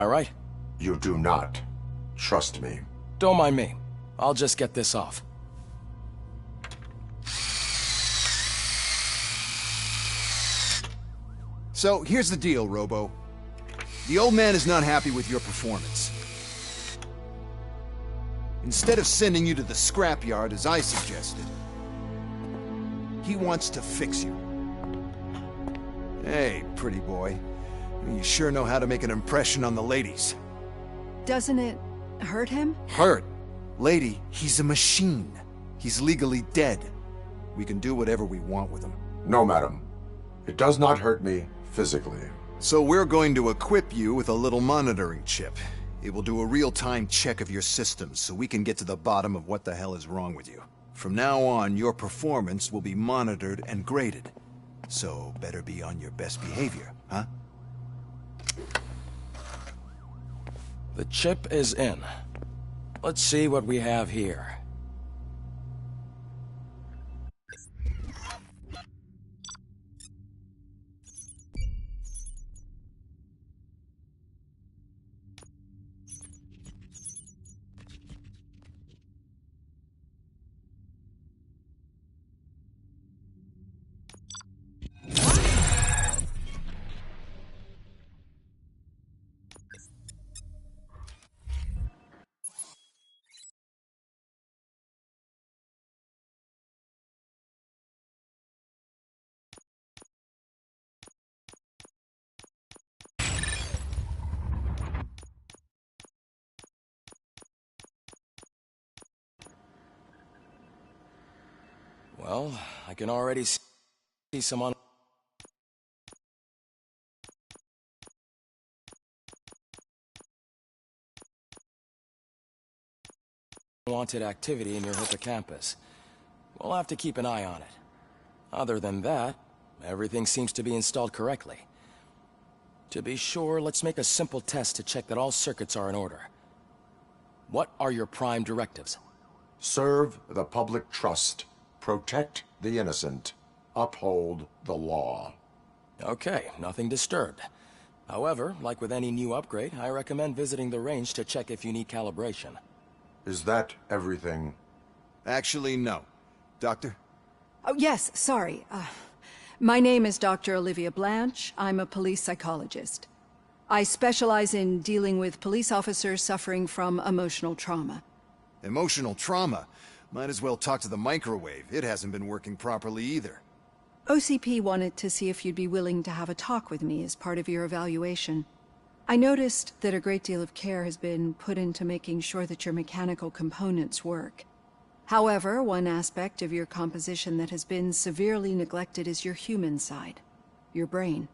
All right? You do not. Trust me. Don't mind me. I'll just get this off. So, here's the deal, Robo. The old man is not happy with your performance. Instead of sending you to the scrapyard as I suggested, he wants to fix you. Hey, pretty boy. You sure know how to make an impression on the ladies. Doesn't it hurt him? Hurt? Lady, he's a machine. He's legally dead. We can do whatever we want with him. No, madam. It does not hurt me physically. So we're going to equip you with a little monitoring chip. It will do a real-time check of your systems so we can get to the bottom of what the hell is wrong with you. From now on, your performance will be monitored and graded. So better be on your best behavior, huh? The chip is in. Let's see what we have here. Well, I can already see some unwanted activity in your hippocampus. We'll have to keep an eye on it. Other than that, everything seems to be installed correctly. To be sure, let's make a simple test to check that all circuits are in order. What are your prime directives? Serve the public trust. Protect the innocent. Uphold the law. Okay, nothing disturbed. However, like with any new upgrade, I recommend visiting the range to check if you need calibration. Is that everything? Actually, no. Doctor? Oh, yes, sorry. My name is Dr. Olivia Blanche. I'm a police psychologist. I specialize in dealing with police officers suffering from emotional trauma. Emotional trauma? Might as well talk to the microwave. It hasn't been working properly either. OCP wanted to see if you'd be willing to have a talk with me as part of your evaluation. I noticed that a great deal of care has been put into making sure that your mechanical components work. However, one aspect of your composition that has been severely neglected is your human side, your brain.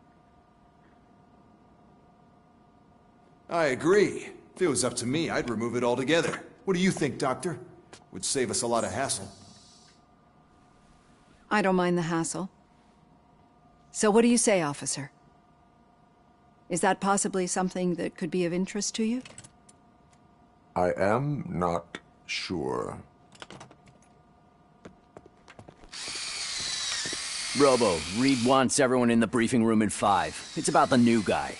I agree. If it was up to me, I'd remove it altogether. What do you think, Doctor? Would save us a lot of hassle. I don't mind the hassle. So what do you say, officer? Is that possibly something that could be of interest to you? I am not sure. Robo, Reed wants everyone in the briefing room in 5. It's about the new guy.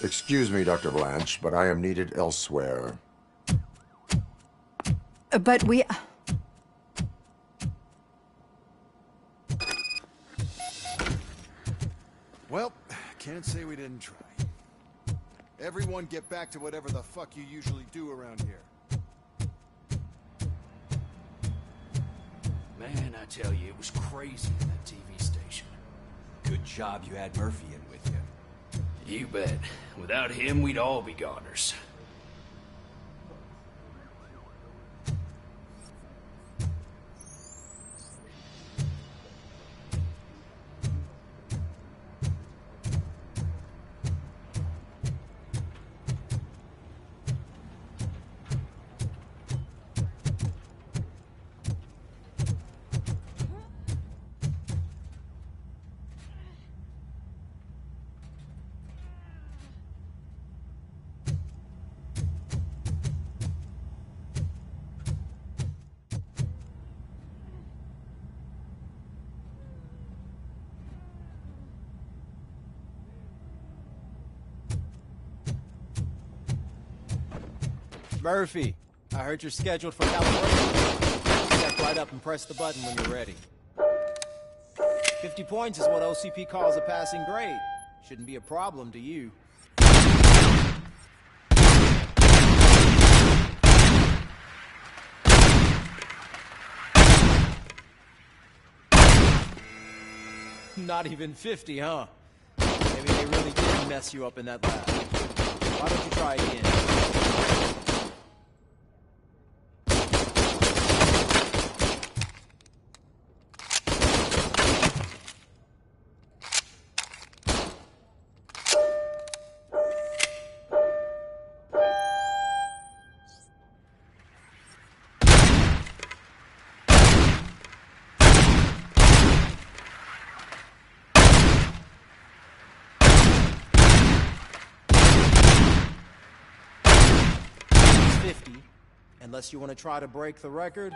Excuse me, Dr. Blanche, but I am needed elsewhere. But we... Well, can't say we didn't try. Everyone get back to whatever the fuck you usually do around here. Man, I tell you, it was crazy in that TV station. Good job you had Murphy in with you. You bet. Without him, we'd all be goners. Murphy, I heard you're scheduled for California. Step right up and press the button when you're ready. 50 points is what OCP calls a passing grade. Shouldn't be a problem to you. Not even 50, huh? Maybe they really did mess you up in that lab. Why don't you try again? Unless you want to try to break the record.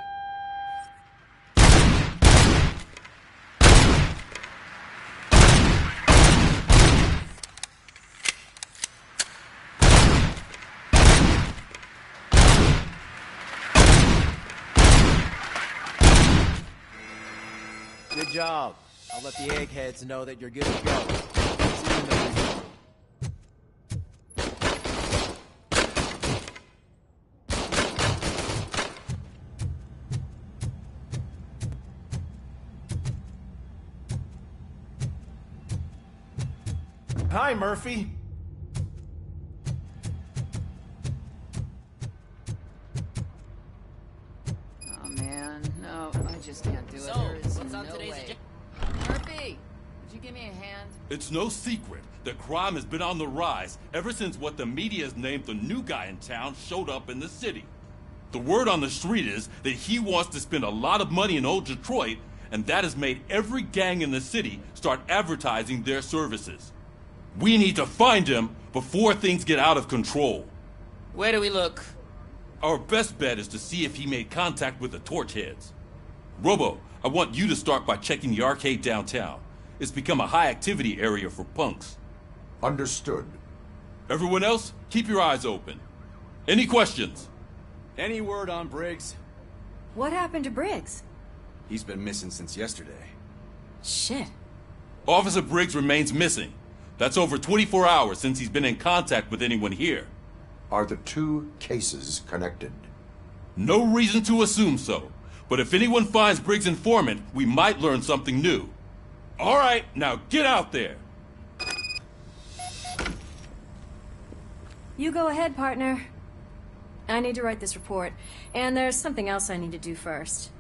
Good job. I'll let the eggheads know that you're good to go. See you in the briefing room. Hi, Murphy. Oh, man. No, I just can't do it. There is what's on no today's way. agenda? Murphy, would you give me a hand? It's no secret that crime has been on the rise ever since what the media has named the new guy in town showed up in the city. The word on the street is that he wants to spend a lot of money in old Detroit, and that has made every gang in the city start advertising their services. We need to find him before things get out of control. Where do we look? Our best bet is to see if he made contact with the torch heads. Robo, I want you to start by checking the arcade downtown. It's become a high-activity area for punks. Understood. Everyone else, keep your eyes open. Any questions? Any word on Briggs? What happened to Briggs? He's been missing since yesterday. Shit. Officer Briggs remains missing. That's over 24 hours since he's been in contact with anyone here. Are the two cases connected? No reason to assume so. But if anyone finds Briggs' informant, we might learn something new. All right, now get out there. You go ahead, partner. I need to write this report, and there's something else I need to do first.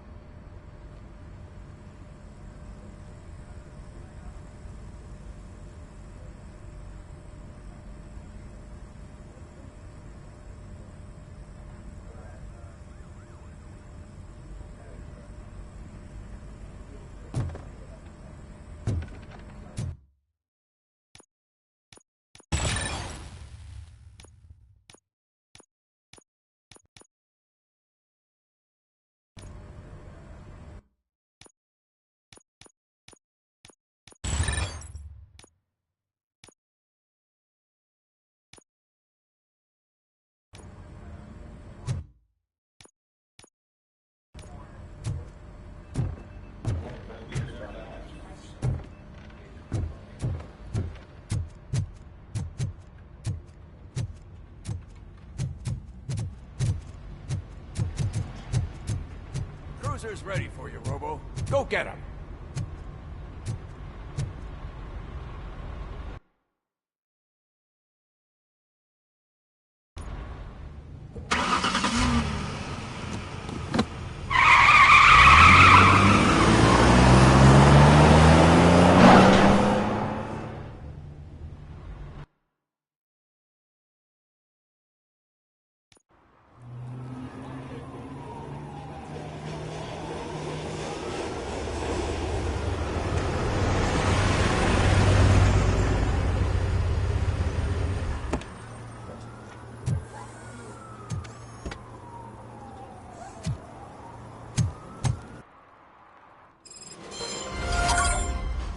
Cruiser's ready for you, Robo. Go get him.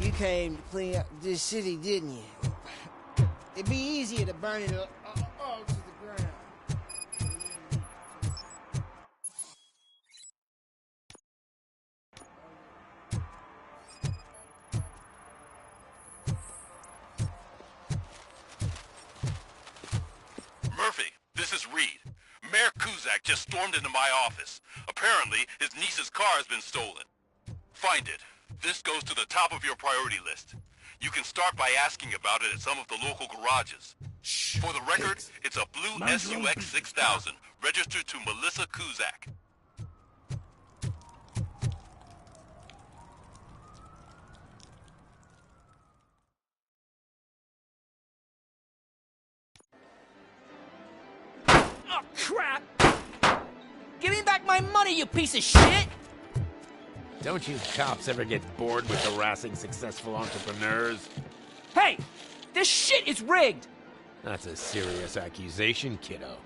You came to clean up this city, didn't you? It'd be easier to burn it all to the ground. suspect just stormed into my office. Apparently, his niece's car has been stolen. Find it. This goes to the top of your priority list. You can start by asking about it at some of the local garages. For the record, it's a blue SUX 6000, registered to Melissa Kuzak. Oh, crap! Give me back my money, you piece of shit! Don't you cops ever get bored with harassing successful entrepreneurs? Hey! This shit is rigged! That's a serious accusation, kiddo.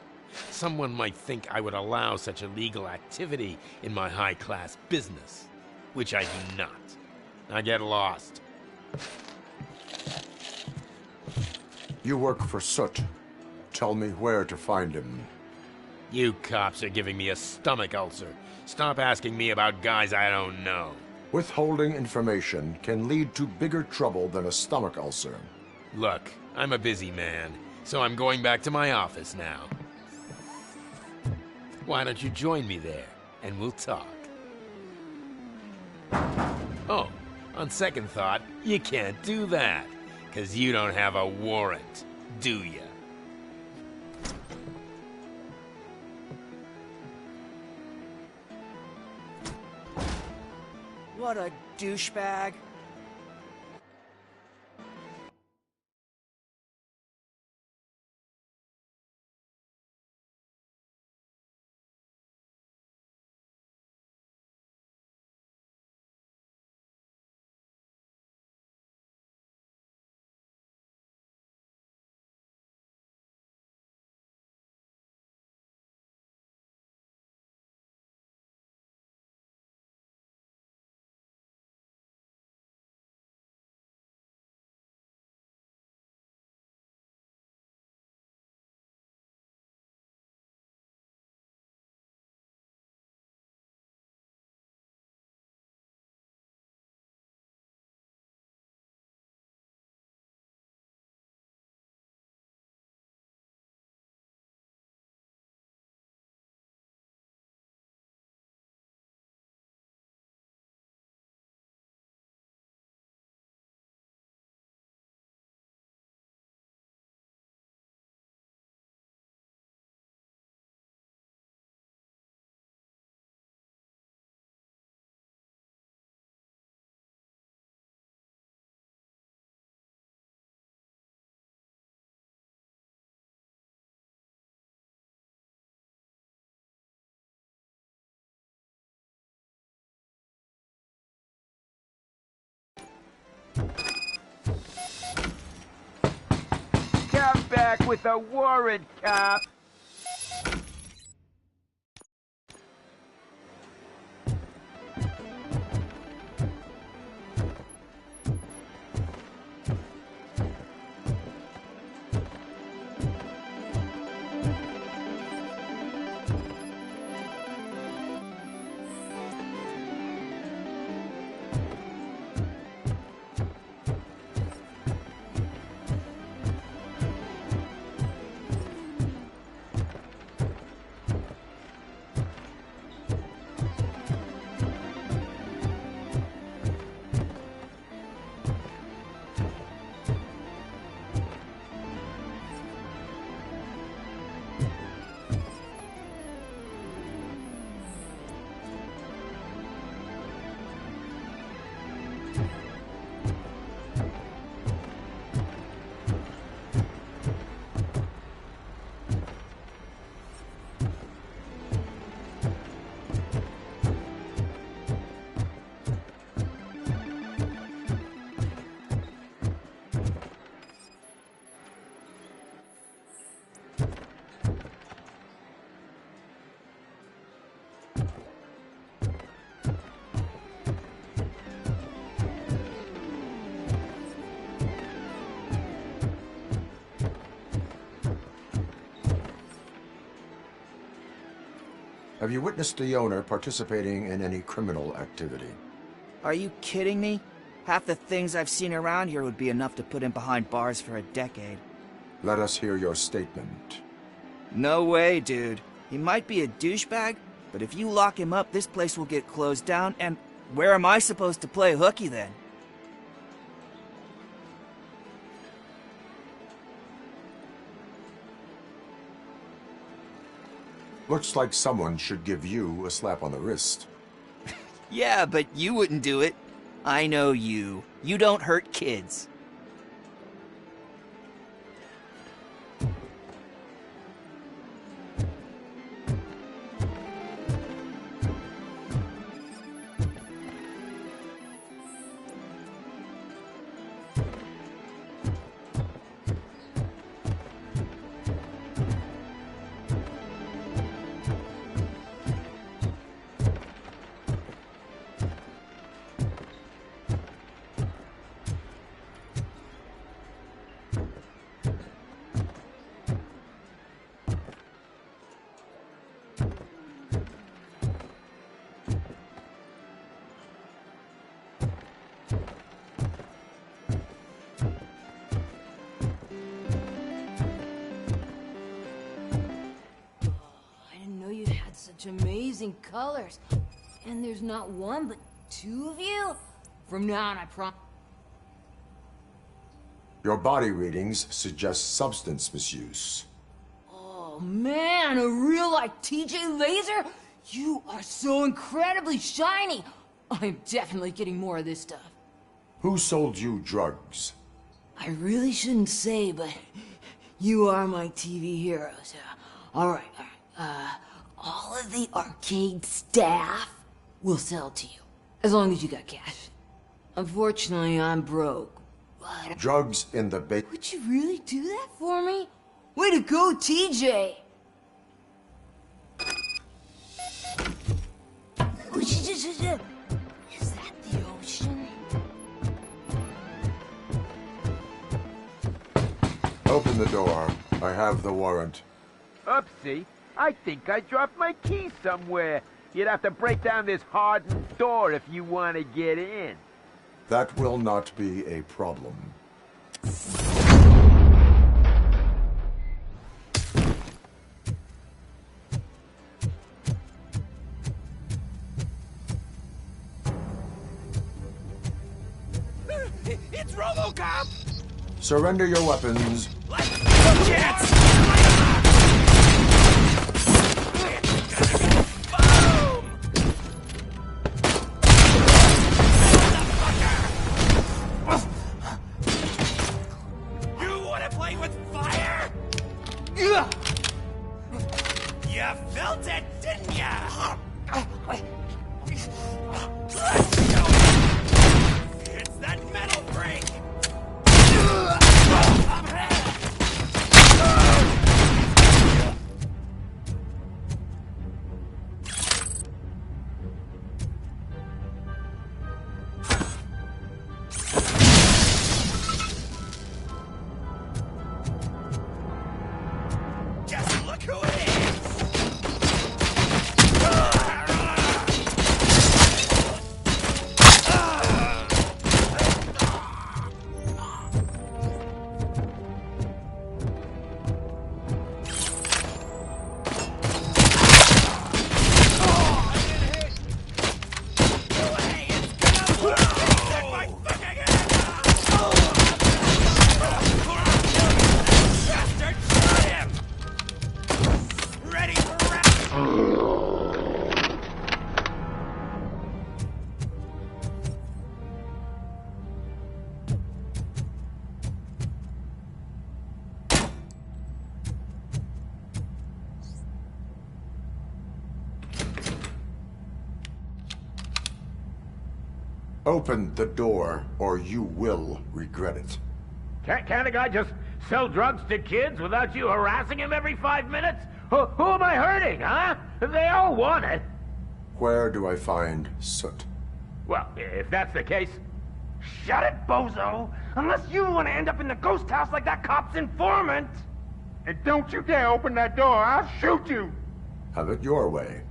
Someone might think I would allow such illegal activity in my high-class business, which I do not. I get lost. You work for Soot. Tell me where to find him. You cops are giving me a stomach ulcer. Stop asking me about guys I don't know. Withholding information can lead to bigger trouble than a stomach ulcer. Look, I'm a busy man, so I'm going back to my office now. Why don't you join me there, and we'll talk. Oh, on second thought, you can't do that, 'cause you don't have a warrant, do ya? What a douchebag. Come back with a warrant, cop! Have you witnessed the owner participating in any criminal activity? Are you kidding me? Half the things I've seen around here would be enough to put him behind bars for a decade. Let us hear your statement. No way, dude. He might be a douchebag, but if you lock him up, this place will get closed down, and where am I supposed to play hooky then? Looks like someone should give you a slap on the wrist. Yeah, but you wouldn't do it. I know you. You don't hurt kids. Amazing colors. And there's not one, but two of you? From now on, I promise. Your body readings suggest substance misuse. Oh man, a real like TJ Laser? You are so incredibly shiny. I'm definitely getting more of this stuff. Who sold you drugs? I really shouldn't say, but you are my TV heroes. All right. All of the arcade staff will sell to you, as long as you got cash. Unfortunately, I'm broke, but... Drugs in the Would you really do that for me? Way to go, TJ! Is that the ocean? Open the door. I have the warrant. Oopsie. I think I dropped my key somewhere. You'd have to break down this hardened door if you want to get in. That will not be a problem. It's RoboCop! Surrender your weapons. Felt it, didn't ya? It's that metal break! Just look who it is! Open the door, or you will regret it. Can't a guy just sell drugs to kids without you harassing him every 5 minutes? Who am I hurting, huh? They all want it. Where do I find Soot? Well, if that's the case, shut it, bozo! Unless you want to end up in the ghost house like that cop's informant! And don't you dare open that door, I'll shoot you! Have it your way.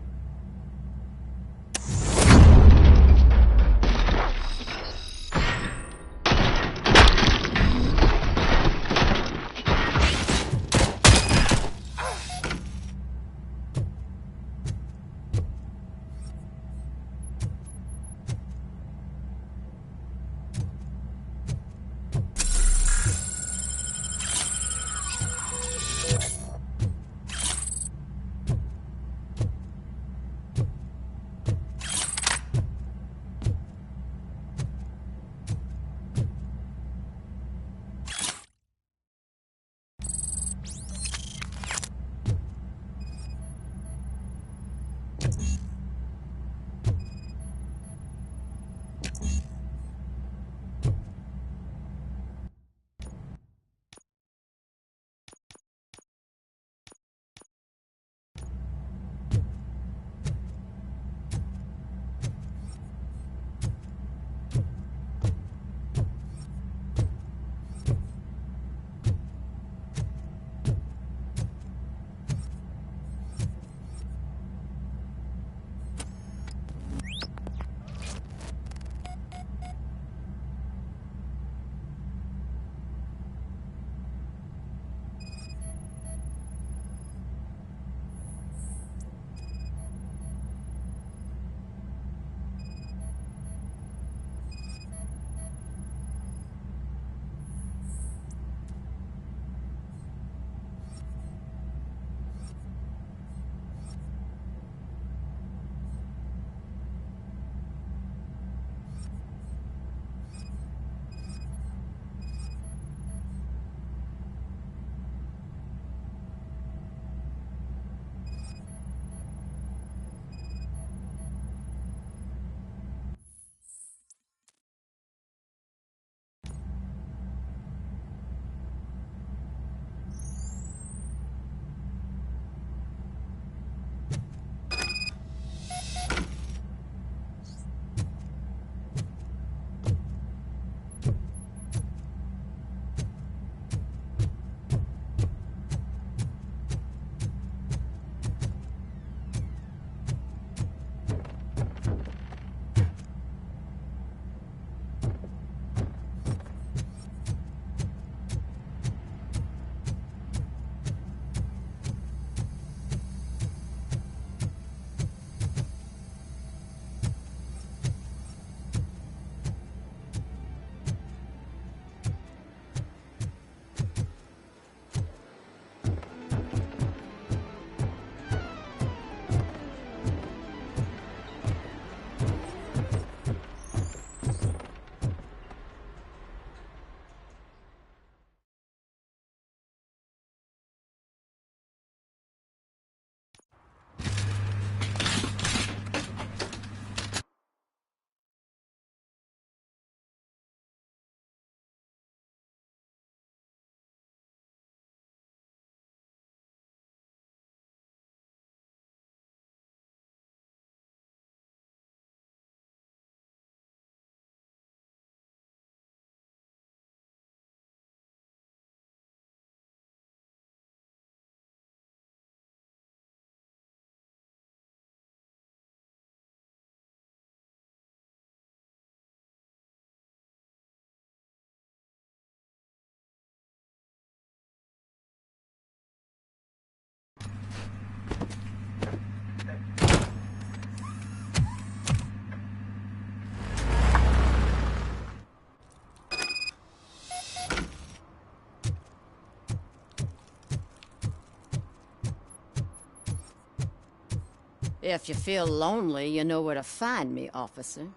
If you feel lonely, you know where to find me, officer.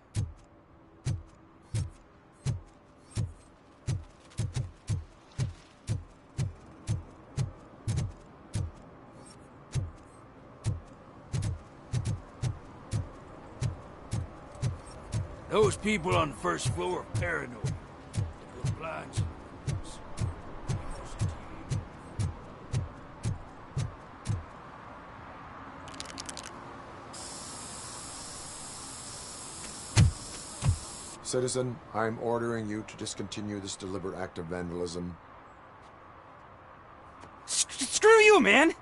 Those people on the first floor are paranoid. They put blinds on the windows. Citizen, I'm ordering you to discontinue this deliberate act of vandalism. Screw you, man!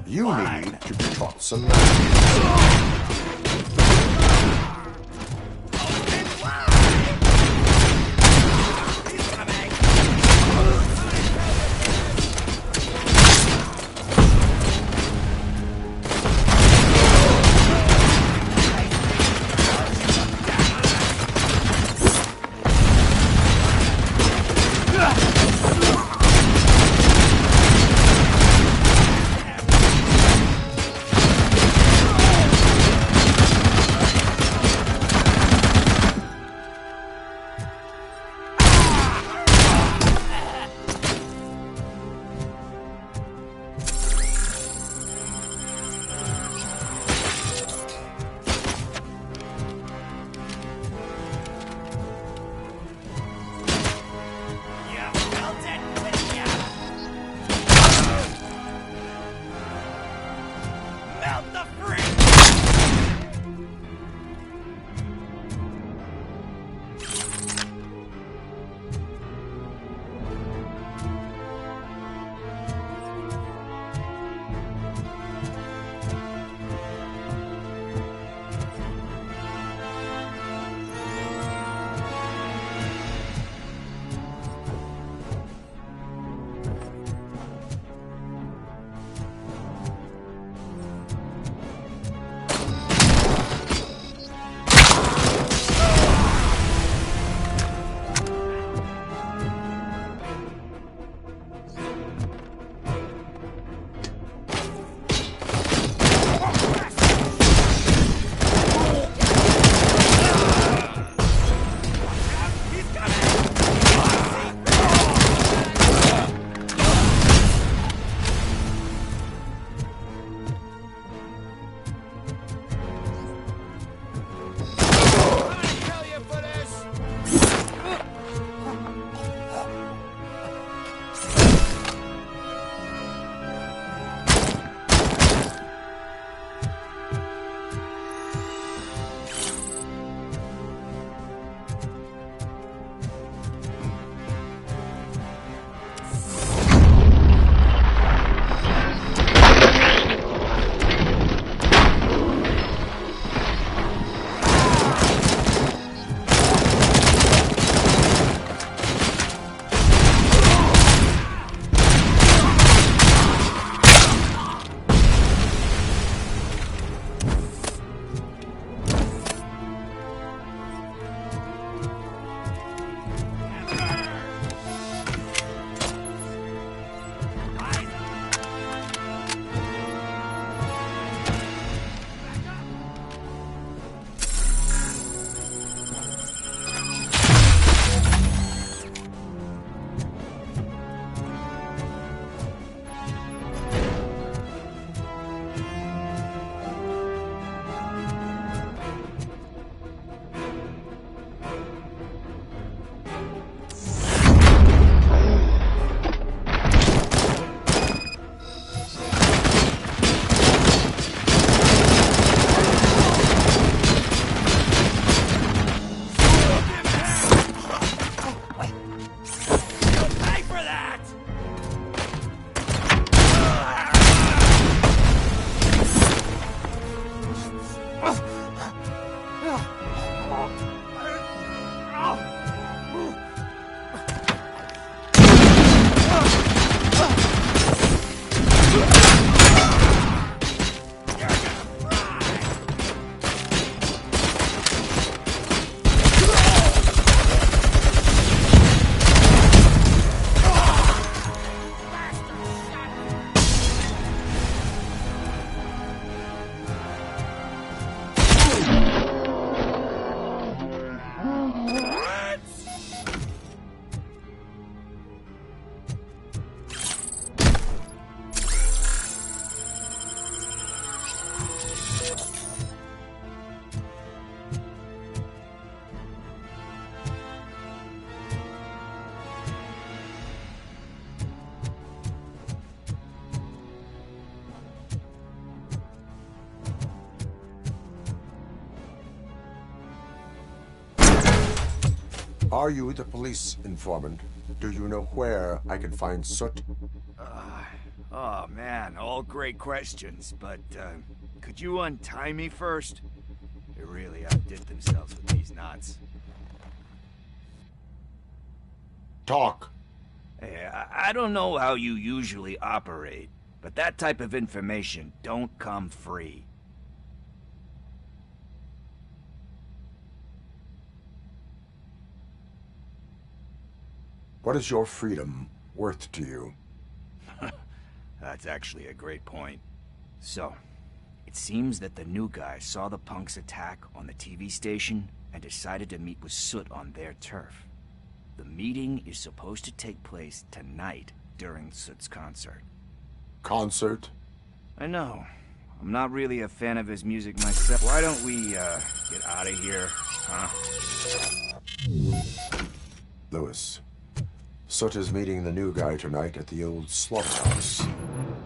You need to be taught some manners. Are you the police informant? Do you know where I can find Soot? Oh man, all great questions, but could you untie me first? They really outdid themselves with these knots. Talk. Hey, I don't know how you usually operate, but that type of information don't come free. What is your freedom worth to you? That's actually a great point. So, it seems that the new guy saw the punks attack on the TV station and decided to meet with Soot on their turf. The meeting is supposed to take place tonight during Soot's concert. Concert? I know. I'm not really a fan of his music myself. Why don't we, get out of here, huh? Lewis, Soot is meeting the new guy tonight at the old slaughterhouse.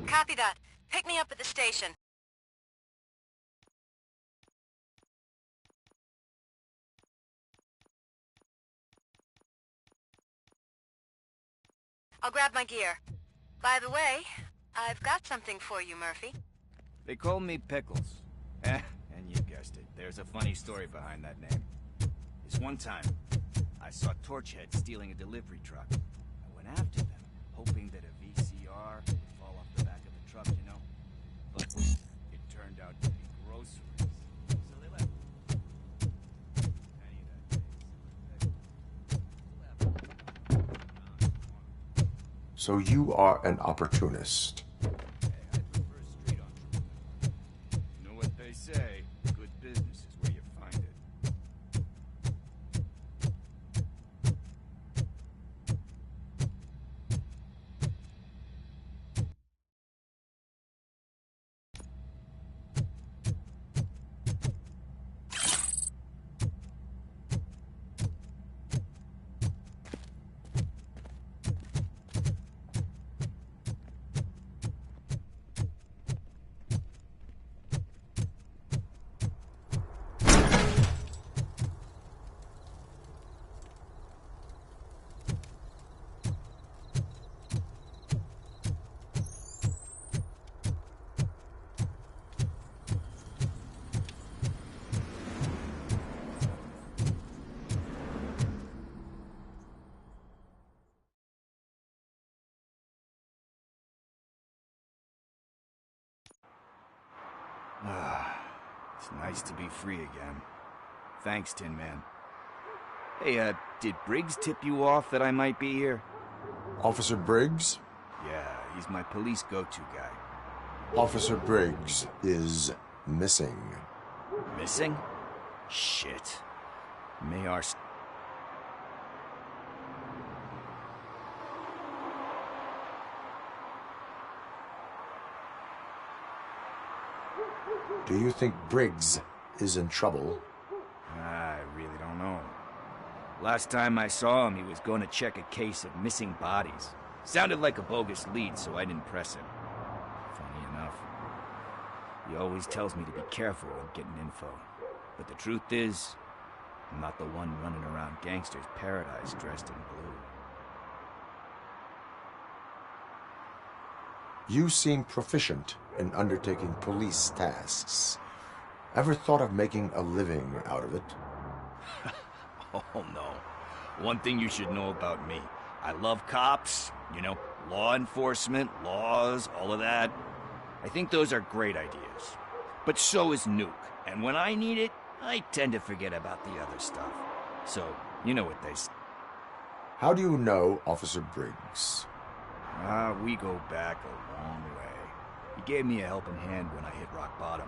Copy that. Pick me up at the station. I'll grab my gear. By the way, I've got something for you, Murphy. They call me Pickles. And you guessed it, there's a funny story behind that name. This one time, I saw Torchhead stealing a delivery truck. I went after them, hoping that a VCR would fall off the back of the truck, you know? But it turned out to be groceries. So they left. So you are an opportunist. You know what they say, good business is where you find it. It's nice to be free again. Thanks, Tin Man. Hey, did Briggs tip you off that I might be here? Officer Briggs? Yeah, he's my police go-to guy. Officer Briggs is missing. Missing? Shit. May our... Do you think Briggs is in trouble? I really don't know. Last time I saw him, he was going to check a case of missing bodies. Sounded like a bogus lead, so I didn't press him. Funny enough. He always tells me to be careful when getting info. But the truth is, I'm not the one running around gangsters' paradise dressed in blue. You seem proficient in undertaking police tasks. Ever thought of making a living out of it? Oh no. One thing you should know about me. I love cops, you know, law enforcement, laws, all of that. I think those are great ideas. But so is Nuke, and when I need it, I tend to forget about the other stuff. So, you know what they say. How do you know Officer Briggs? We go back a long way. He gave me a helping hand when I hit rock bottom.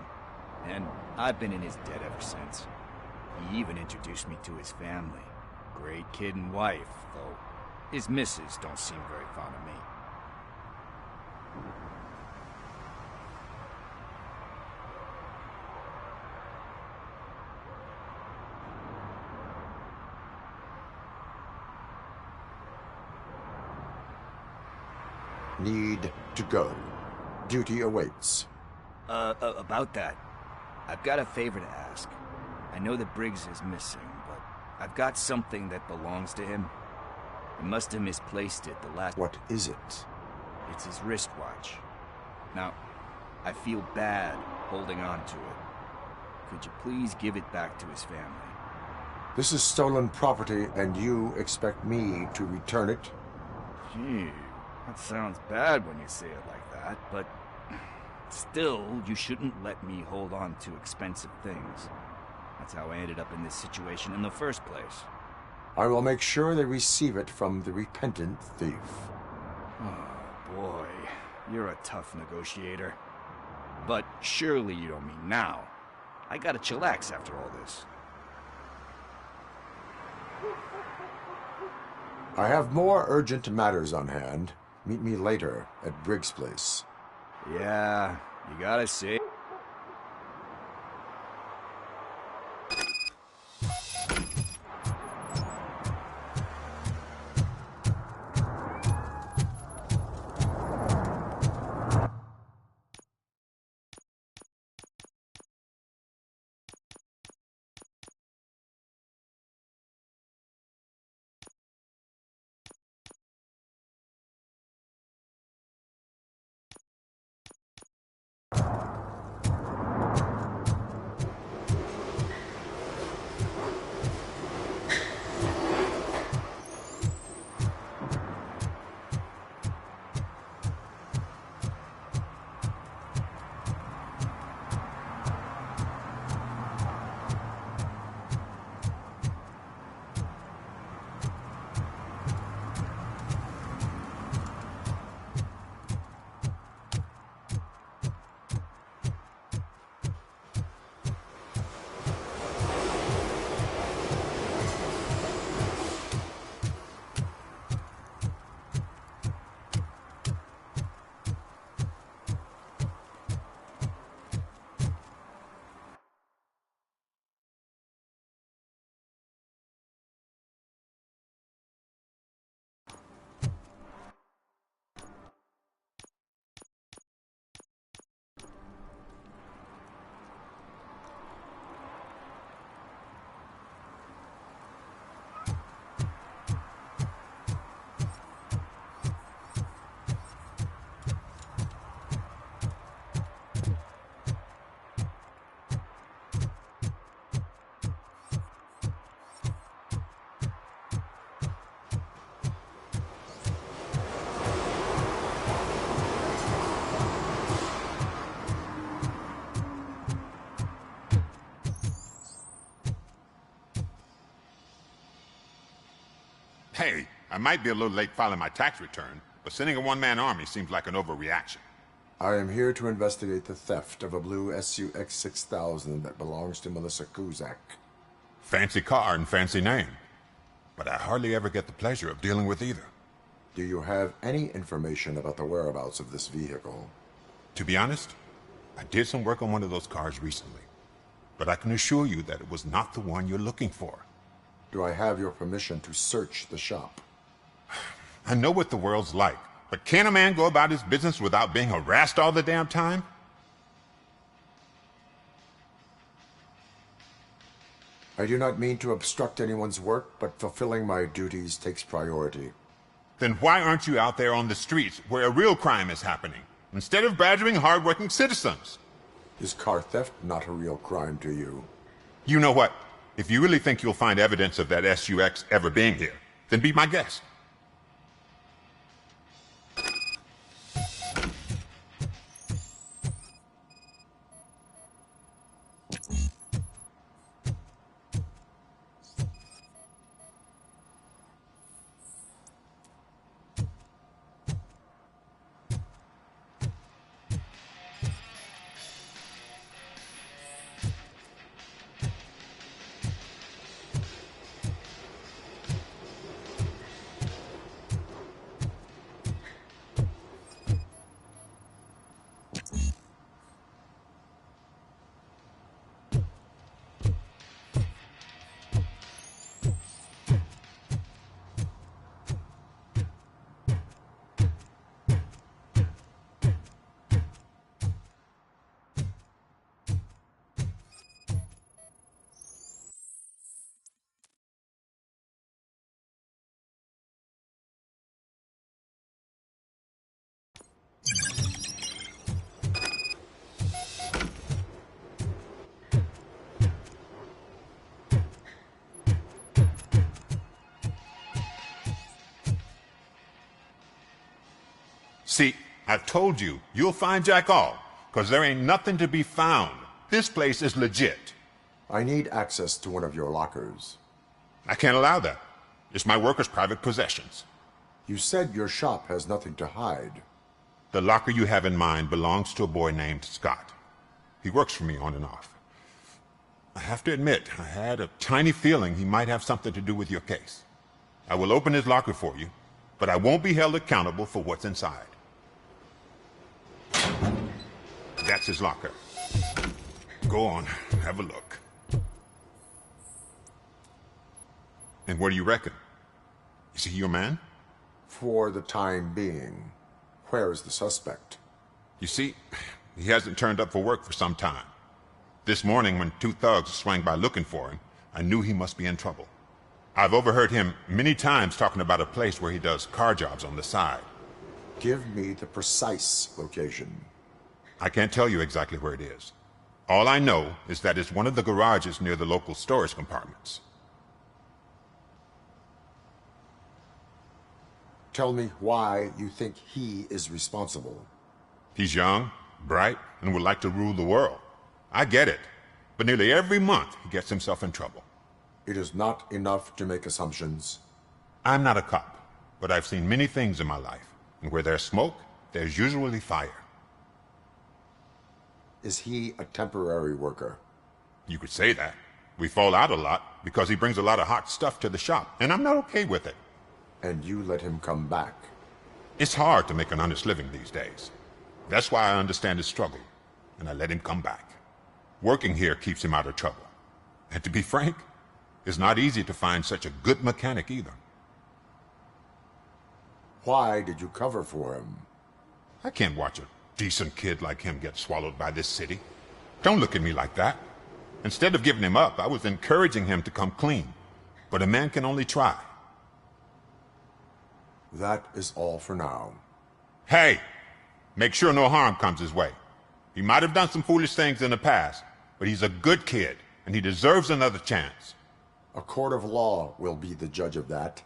And I've been in his debt ever since. He even introduced me to his family. Great kid and wife, though his missus don't seem very fond of me. Need to go. Duty awaits. About that, I've got a favor to ask. I know that Briggs is missing, but I've got something that belongs to him. He must have misplaced it the last... What is it? It's his wristwatch. Now, I feel bad holding on to it. Could you please give it back to his family? This is stolen property, and you expect me to return it? Gee, that sounds bad when you say it like that, but... Still, you shouldn't let me hold on to expensive things. That's how I ended up in this situation in the first place. I will make sure they receive it from the repentant thief. Oh, boy. You're a tough negotiator. But surely you don't mean now. I gotta chillax after all this. I have more urgent matters on hand. Meet me later at Briggs' place. Yeah, you gotta say... Hey, I might be a little late filing my tax return, but sending a one-man army seems like an overreaction. I am here to investigate the theft of a blue SUX 6000 that belongs to Melissa Kuzak. Fancy car and fancy name. But I hardly ever get the pleasure of dealing with either. Do you have any information about the whereabouts of this vehicle? To be honest, I did some work on one of those cars recently. But I can assure you that it was not the one you're looking for. Do I have your permission to search the shop? I know what the world's like, but can a man go about his business without being harassed all the damn time? I do not mean to obstruct anyone's work, but fulfilling my duties takes priority. Then why aren't you out there on the streets where a real crime is happening, instead of badgering hard-working citizens? Is car theft not a real crime to you? You know what? If you really think you'll find evidence of that SUX ever being here, then be my guest. See, I told you, you'll find Jack all, because there ain't nothing to be found. This place is legit. I need access to one of your lockers. I can't allow that. It's my workers' private possessions. You said your shop has nothing to hide. The locker you have in mind belongs to a boy named Scott. He works for me on and off. I have to admit, I had a tiny feeling he might have something to do with your case. I will open his locker for you, but I won't be held accountable for what's inside. That's his locker. Go on, have a look. And what do you reckon? Is he your man? For the time being. Where is the suspect? You see, he hasn't turned up for work for some time. This morning, when two thugs swang by looking for him, I knew he must be in trouble. I've overheard him many times talking about a place where he does car jobs on the side. Give me the precise location. I can't tell you exactly where it is. All I know is that it's one of the garages near the local storage compartments. Tell me why you think he is responsible. He's young, bright, and would like to rule the world. I get it. But nearly every month, he gets himself in trouble. It is not enough to make assumptions. I'm not a cop, but I've seen many things in my life. And where there's smoke, there's usually fire. Is he a temporary worker? You could say that. We fall out a lot because he brings a lot of hot stuff to the shop, and I'm not okay with it. And you let him come back? It's hard to make an honest living these days. That's why I understand his struggle, and I let him come back. Working here keeps him out of trouble. And to be frank, it's not easy to find such a good mechanic either. Why did you cover for him? I can't watch a decent kid like him get swallowed by this city. Don't look at me like that. Instead of giving him up, I was encouraging him to come clean. But a man can only try. That is all for now. Hey! Make sure no harm comes his way. He might have done some foolish things in the past, but he's a good kid, and he deserves another chance. A court of law will be the judge of that.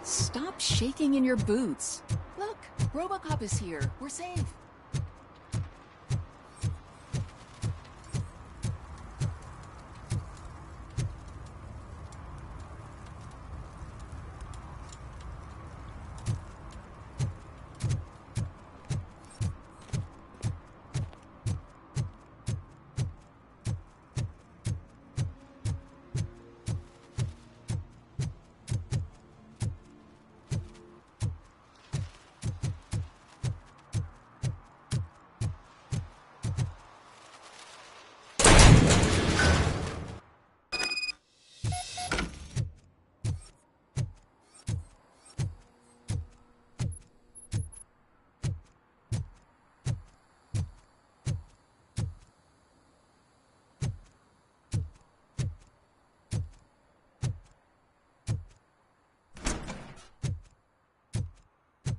Stop shaking in your boots. Look, RoboCop is here. We're safe.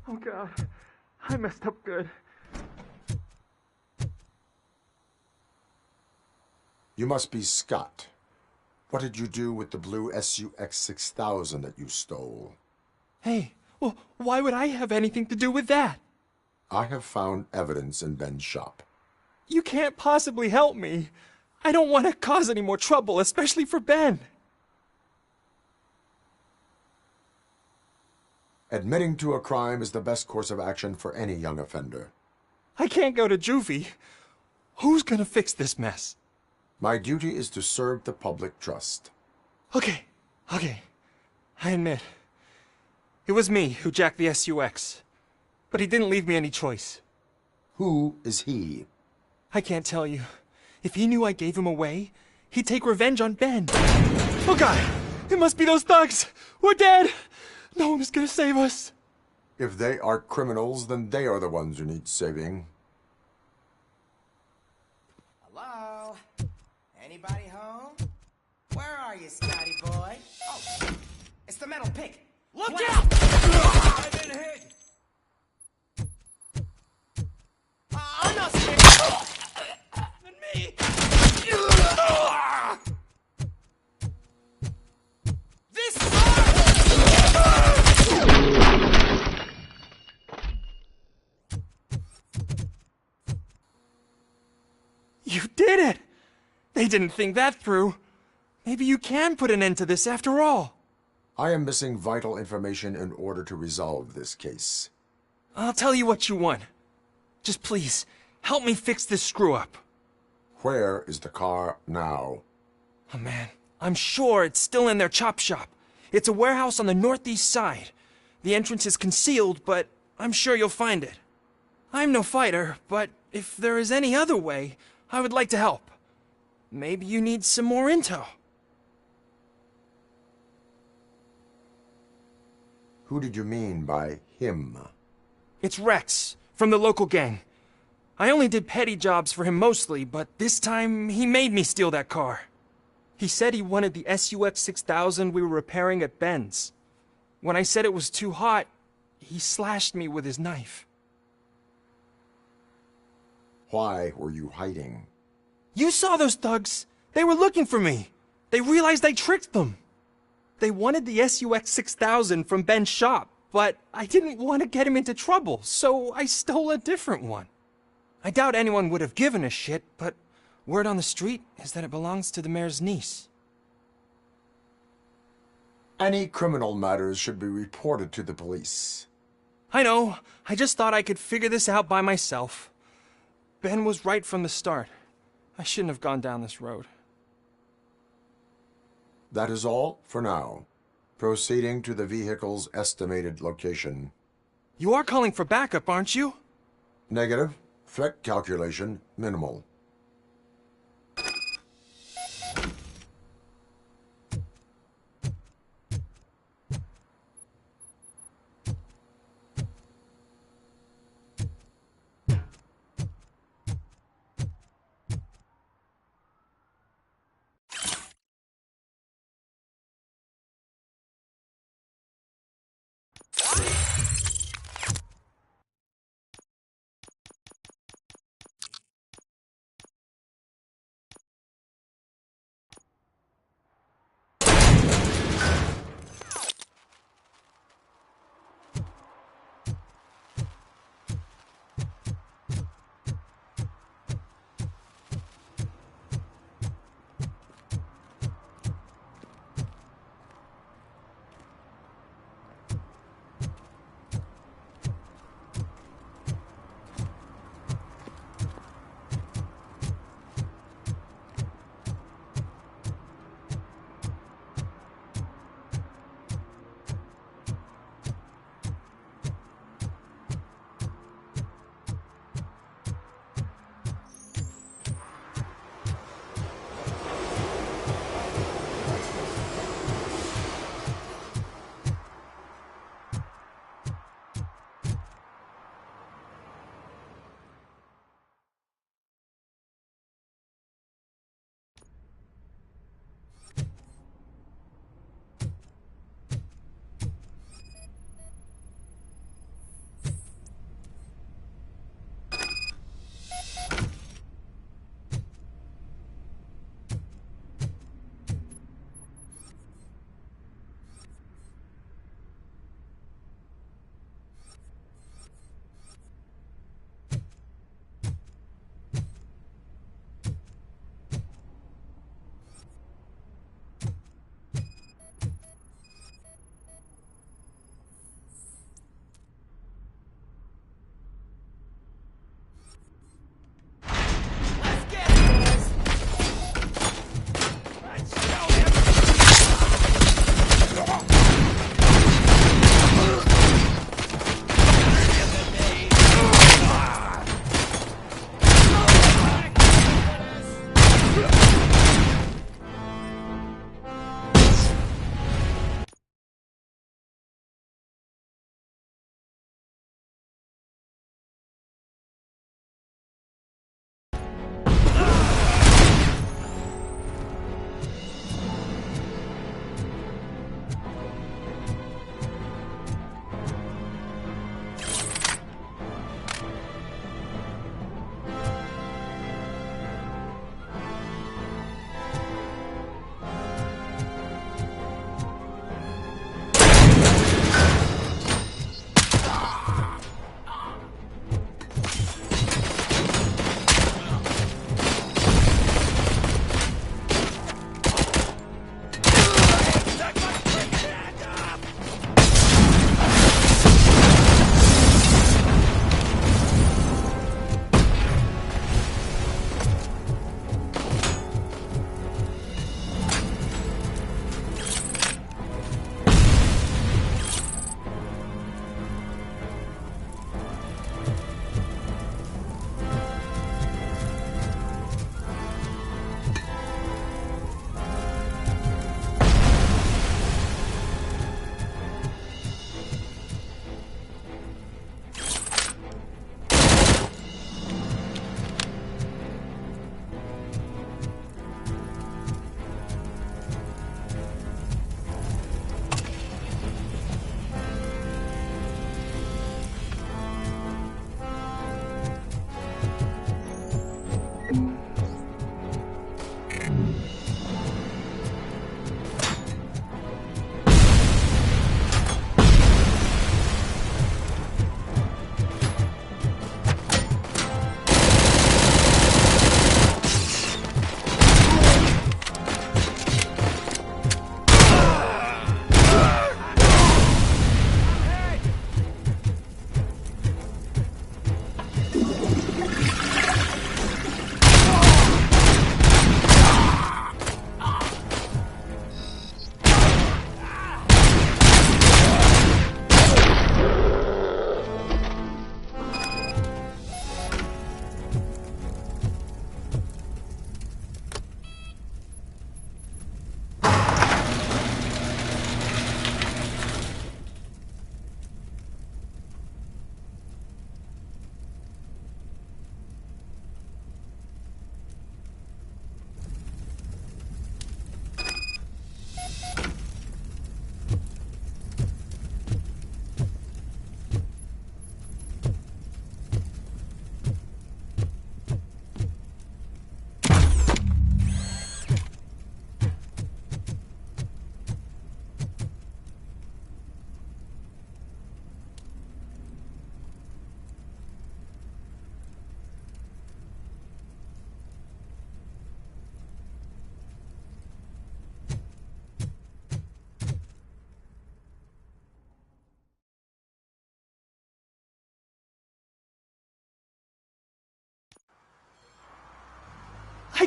Oh God, I messed up good. You must be Scott. What did you do with the blue SUX 6000 that you stole? Hey, well, why would I have anything to do with that? I have found evidence in Ben's shop. You can't possibly help me. I don't want to cause any more trouble, especially for Ben. Admitting to a crime is the best course of action for any young offender. I can't go to juvie. Who's gonna fix this mess? My duty is to serve the public trust. Okay. I admit. It was me who jacked the SUX. But he didn't leave me any choice. Who is he? I can't tell you. If he knew I gave him away, he'd take revenge on Ben. Oh God! It must be those thugs! We're dead! No one is gonna save us. If they are criminals, then they are the ones who need saving. Hello? Anybody home? Where are you, Scotty boy? Oh, it's the metal pig. Look Blast. out! I've been hit. I'm not scared. Than me. This You did it! They didn't think that through. Maybe you can put an end to this after all. I am missing vital information in order to resolve this case. I'll tell you what you want. Just please, help me fix this screw-up. Where is the car now? Oh man, I'm sure it's still in their chop shop. It's a warehouse on the northeast side. The entrance is concealed, but I'm sure you'll find it. I'm no fighter, but if there is any other way, I would like to help. Maybe you need some more intel. Who did you mean by him? It's Rex, from the local gang. I only did petty jobs for him mostly, but this time he made me steal that car. He said he wanted the SUX 6000 we were repairing at Ben's. When I said it was too hot, he slashed me with his knife. Why were you hiding? You saw those thugs. They were looking for me. They realized I tricked them. They wanted the SUX 6000 from Ben's shop, but I didn't want to get him into trouble, so I stole a different one. I doubt anyone would have given a shit, but word on the street is that it belongs to the mayor's niece. Any criminal matters should be reported to the police. I know. I just thought I could figure this out by myself. Ben was right from the start. I shouldn't have gone down this road. That is all for now. Proceeding to the vehicle's estimated location. You are calling for backup, aren't you? Negative. Threat calculation minimal.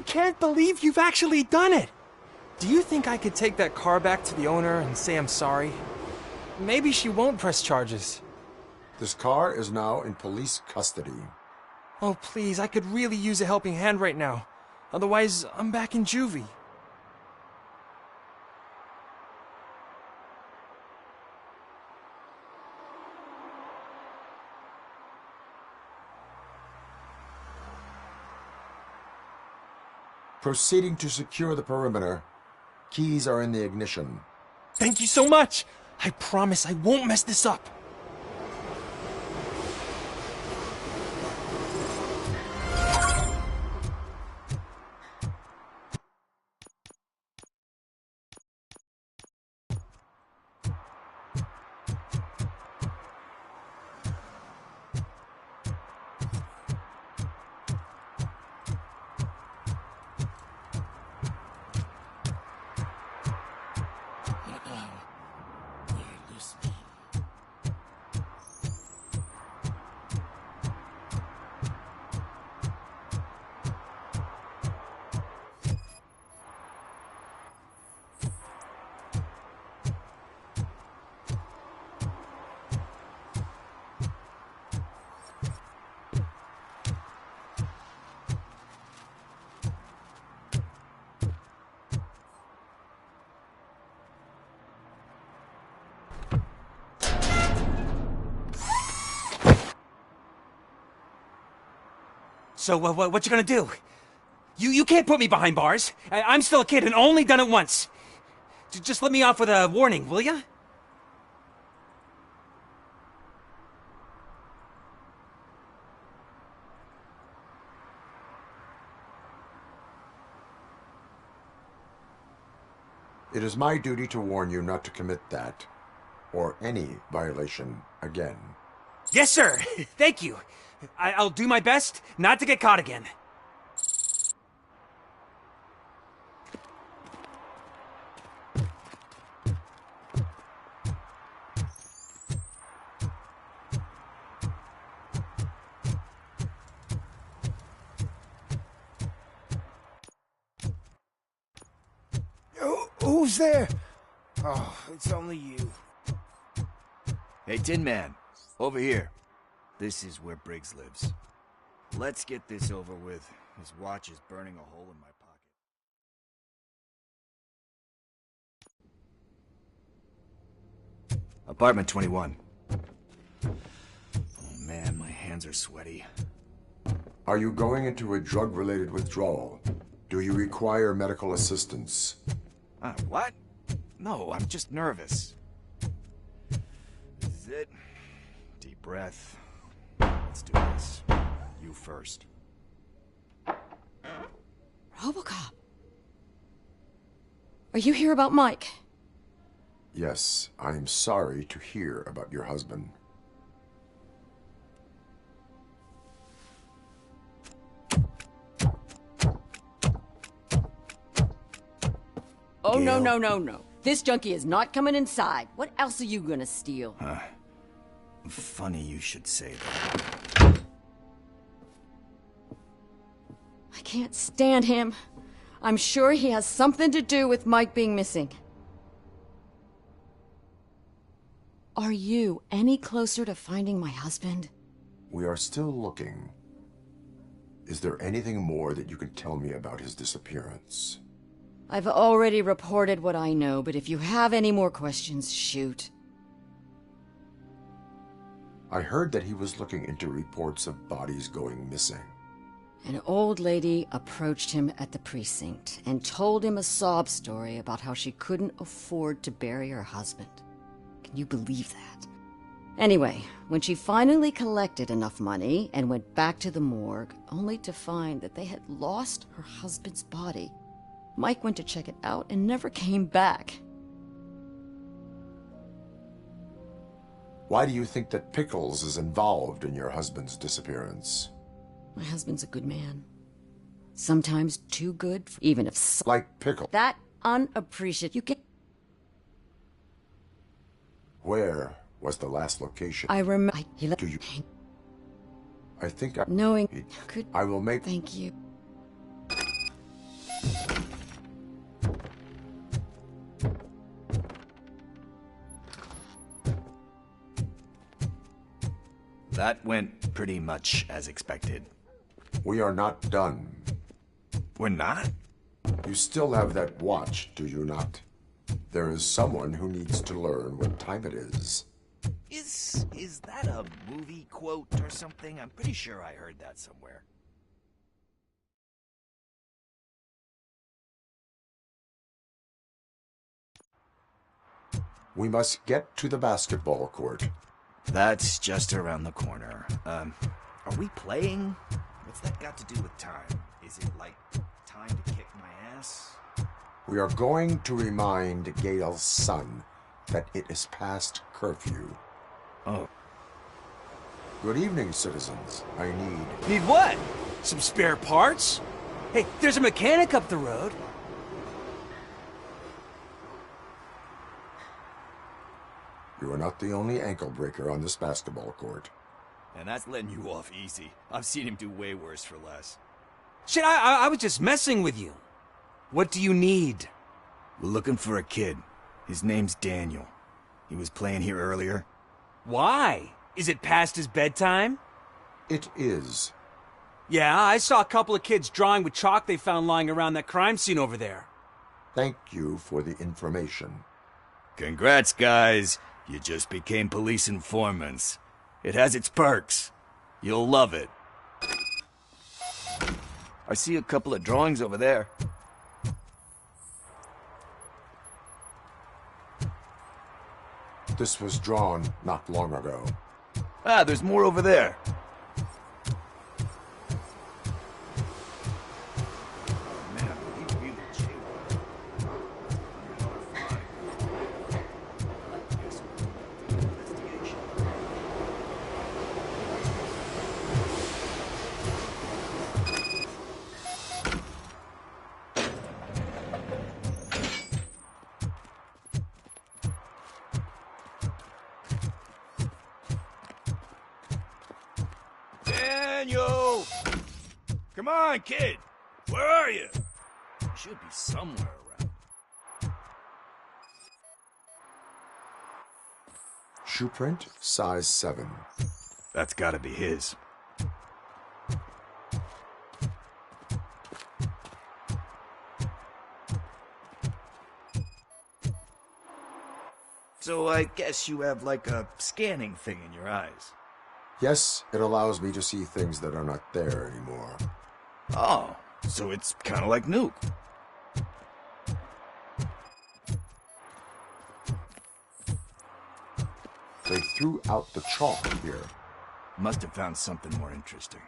can't believe you've actually done it! Do you think I could take that car back to the owner and say I'm sorry? Maybe she won't press charges. This car is now in police custody. Oh, please, I could really use a helping hand right now. Otherwise, I'm back in juvie. Proceeding to secure the perimeter. Keys are in the ignition. Thank you so much! I promise I won't mess this up. So, what you gonna do? You can't put me behind bars. I'm still a kid and only done it once. Just let me off with a warning, will ya? It is my duty to warn you not to commit that, or any violation, again. Yes, sir. Thank you. I'll do my best not to get caught again. Who's there? Oh, it's only you. Hey, Tin Man, over here. This is where Briggs lives. Let's get this over with. His watch is burning a hole in my pocket. Apartment 21. Oh man, my hands are sweaty. Are you going into a drug-related withdrawal? Do you require medical assistance? What? No, I'm just nervous. This is it. Deep breath. Let's do this. You first. Robocop. Are you here about Mike? Yes, I am sorry to hear about your husband. Oh, no, no, no, no. This junkie is not coming inside. What else are you gonna steal? Funny you should say that. I can't stand him. I'm sure he has something to do with Mike being missing. Are you any closer to finding my husband? We are still looking. Is there anything more that you can tell me about his disappearance? I've already reported what I know, but if you have any more questions, shoot. I heard that he was looking into reports of bodies going missing. An old lady approached him at the precinct and told him a sob story about how she couldn't afford to bury her husband. Can you believe that? Anyway, when she finally collected enough money and went back to the morgue, only to find that they had lost her husband's body, Mike went to check it out and never came back. Why do you think that Pickles is involved in your husband's disappearance? My husband's a good man. Sometimes too good, even if... Like Pickle. That unappreciative... You get... Where was the last location? I remember... Do you... I think I... Knowing... Could... I will make... Thank you. That went pretty much as expected. We are not done. We're not? You still have that watch, do you not? There is someone who needs to learn what time it is. Is that a movie quote or something? I'm pretty sure I heard that somewhere. We must get to the basketball court. That's just around the corner. Are we playing? What's that got to do with time? Is it like time to kick my ass? We are going to remind Gail's son that it is past curfew. Oh. Good evening, citizens. I Need what? Some spare parts? Hey, there's a mechanic up the road. You are not the only ankle breaker on this basketball court. And that's letting you off easy. I've seen him do way worse for less. Shit, I was just messing with you. What do you need? We're looking for a kid. His name's Daniel. He was playing here earlier. Why? Is it past his bedtime? It is. Yeah, I saw a couple of kids drawing with chalk they found lying around that crime scene over there. Thank you for the information. Congrats, guys. You just became police informants. It has its perks. You'll love it. I see a couple of drawings over there. This was drawn not long ago. Ah, there's more over there. Daniel! Come on, kid! Where are you? You should be somewhere around. Shoe print, size 7. That's gotta be his. So I guess you have like a scanning thing in your eyes. Yes, it allows me to see things that are not there anymore. Oh, so it's kind of like Nuke. They threw out the chalk here. Must have found something more interesting.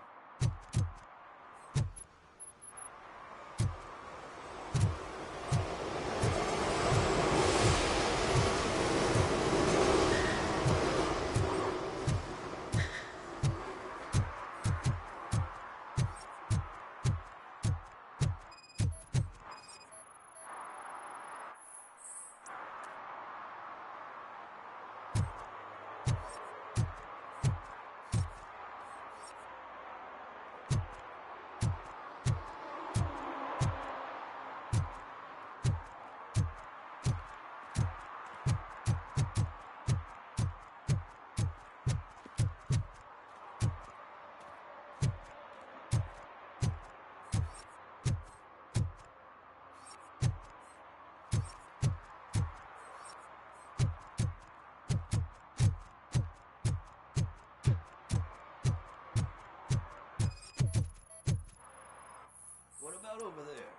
Over there.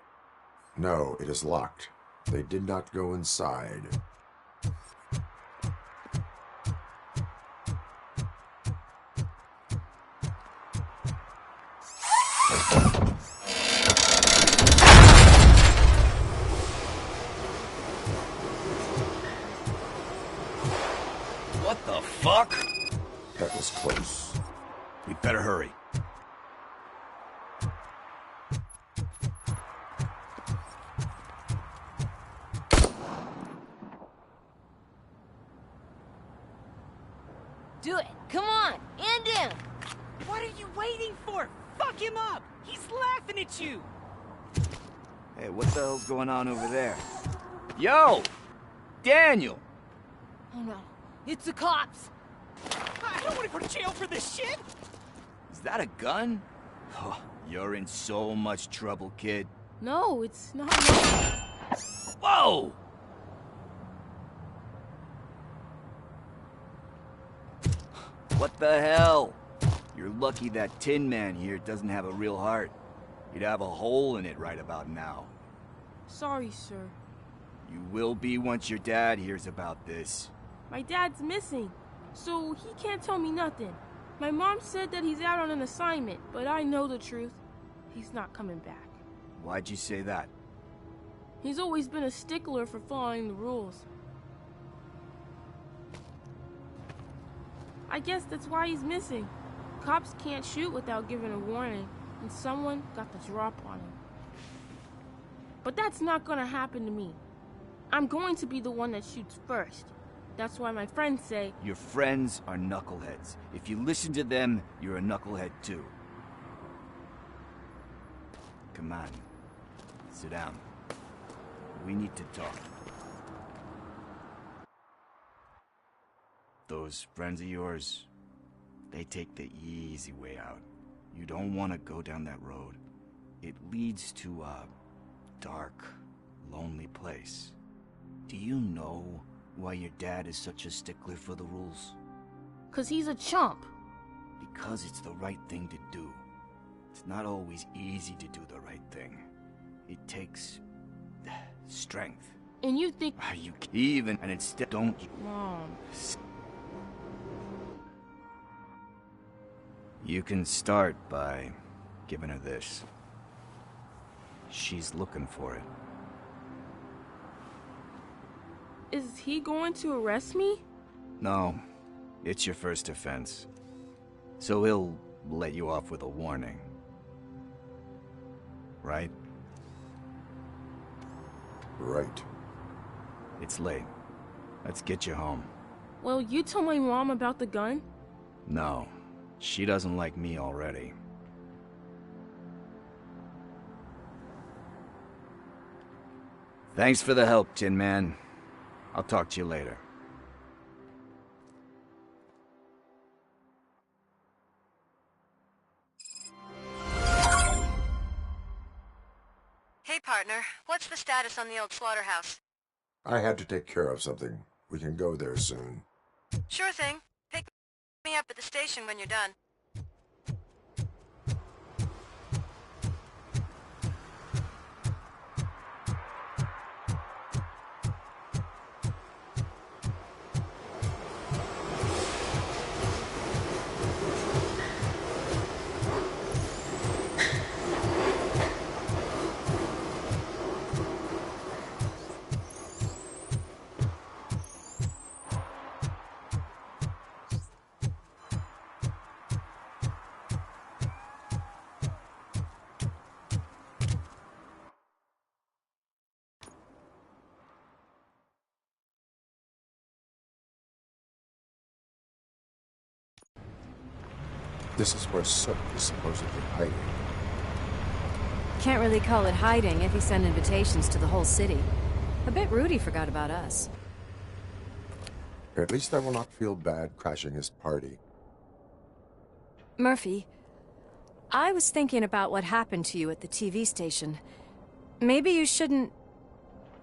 No, it is locked. They did not go inside. What the fuck? That was close. We'd better hurry. Do it. Come on. End him. What are you waiting for? Fuck him up! He's laughing at you! Hey, what the hell's going on over there? Yo! Daniel! Oh no, it's the cops! I don't want to go to jail for this shit! Is that a gun? Oh, you're in so much trouble, kid. No, it's not. Whoa! What the hell? You're lucky that Tin Man here doesn't have a real heart. You'd have a hole in it right about now. Sorry, sir. You will be once your dad hears about this. My dad's missing, so he can't tell me nothing. My mom said that he's out on an assignment, but I know the truth. He's not coming back. Why'd you say that? He's always been a stickler for following the rules. I guess that's why he's missing. Cops can't shoot without giving a warning, and someone got the drop on him. But that's not gonna happen to me. I'm going to be the one that shoots first. That's why my friends say... Your friends are knuckleheads. If you listen to them, you're a knucklehead too. Come on. Sit down. We need to talk. Those friends of yours, they take the easy way out. You don't want to go down that road. It leads to a dark, lonely place. Do you know why your dad is such a stickler for the rules? 'Cause he's a chump. Because it's the right thing to do. It's not always easy to do the right thing. It takes strength. And you think... Are you even? And instead, don't you... Mom... You can start by giving her this. She's looking for it. Is he going to arrest me? No, it's your first offense. So he'll let you off with a warning. Right? Right. It's late. Let's get you home. Well, you told my mom about the gun? No, she doesn't like me already. Thanks for the help, Tin Man. I'll talk to you later. Hey, partner. What's the status on the old slaughterhouse? I had to take care of something. We can go there soon. Sure thing. Pick me up at the station when you're done. This is where Sook is supposedly hiding. Can't really call it hiding if he sent invitations to the whole city. A bit rude he forgot about us. At least I will not feel bad crashing his party. Murphy, I was thinking about what happened to you at the TV station. Maybe you shouldn't...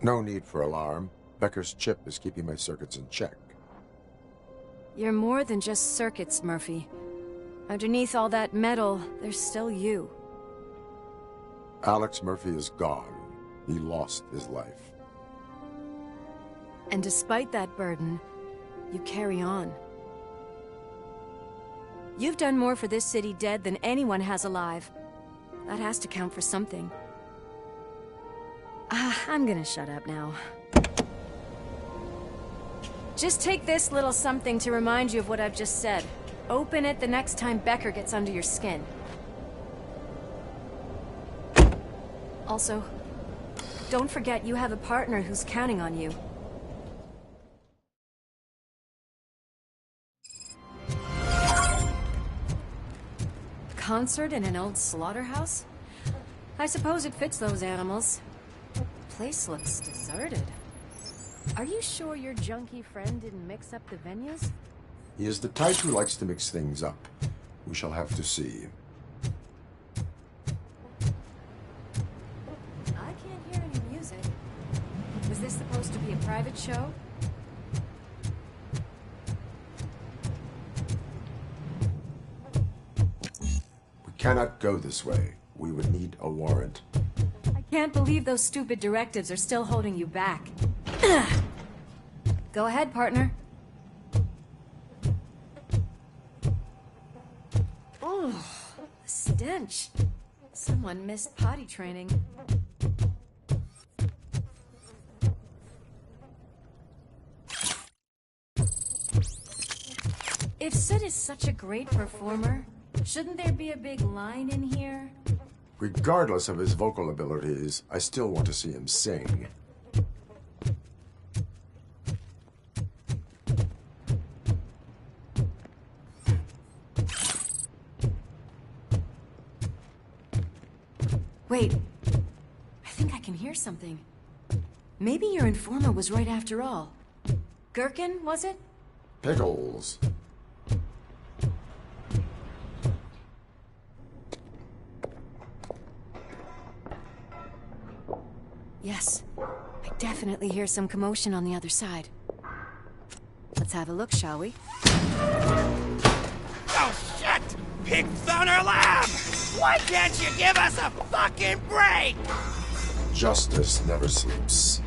No need for alarm. Becker's chip is keeping my circuits in check. You're more than just circuits, Murphy. Underneath all that metal, there's still you. Alex Murphy is gone. He lost his life. And despite that burden, you carry on. You've done more for this city dead than anyone has alive. That has to count for something. I'm gonna shut up now. Just take this little something to remind you of what I've just said. Open it the next time Becker gets under your skin. Also, don't forget you have a partner who's counting on you. Concert in an old slaughterhouse? I suppose it fits those animals. place looks deserted. Are you sure your junkie friend didn't mix up the venues? He is the type who likes to mix things up. We shall have to see. I can't hear any music. Was this supposed to be a private show? We cannot go this way. We would need a warrant. I can't believe those stupid directives are still holding you back. Go ahead, partner. Oh, the stench. Someone missed potty training. If Sid is such a great performer, shouldn't there be a big line in here? Regardless of his vocal abilities, I still want to see him sing. Wait, I think I can hear something. Maybe your informer was right after all. Gherkin, was it? Pickles. Yes, I definitely hear some commotion on the other side. Let's have a look, shall we? Oh, shit! Pig found our lab! Why can't you give us a fucking break? Justice never sleeps.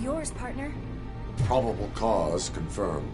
Yours, partner. Probable cause confirmed.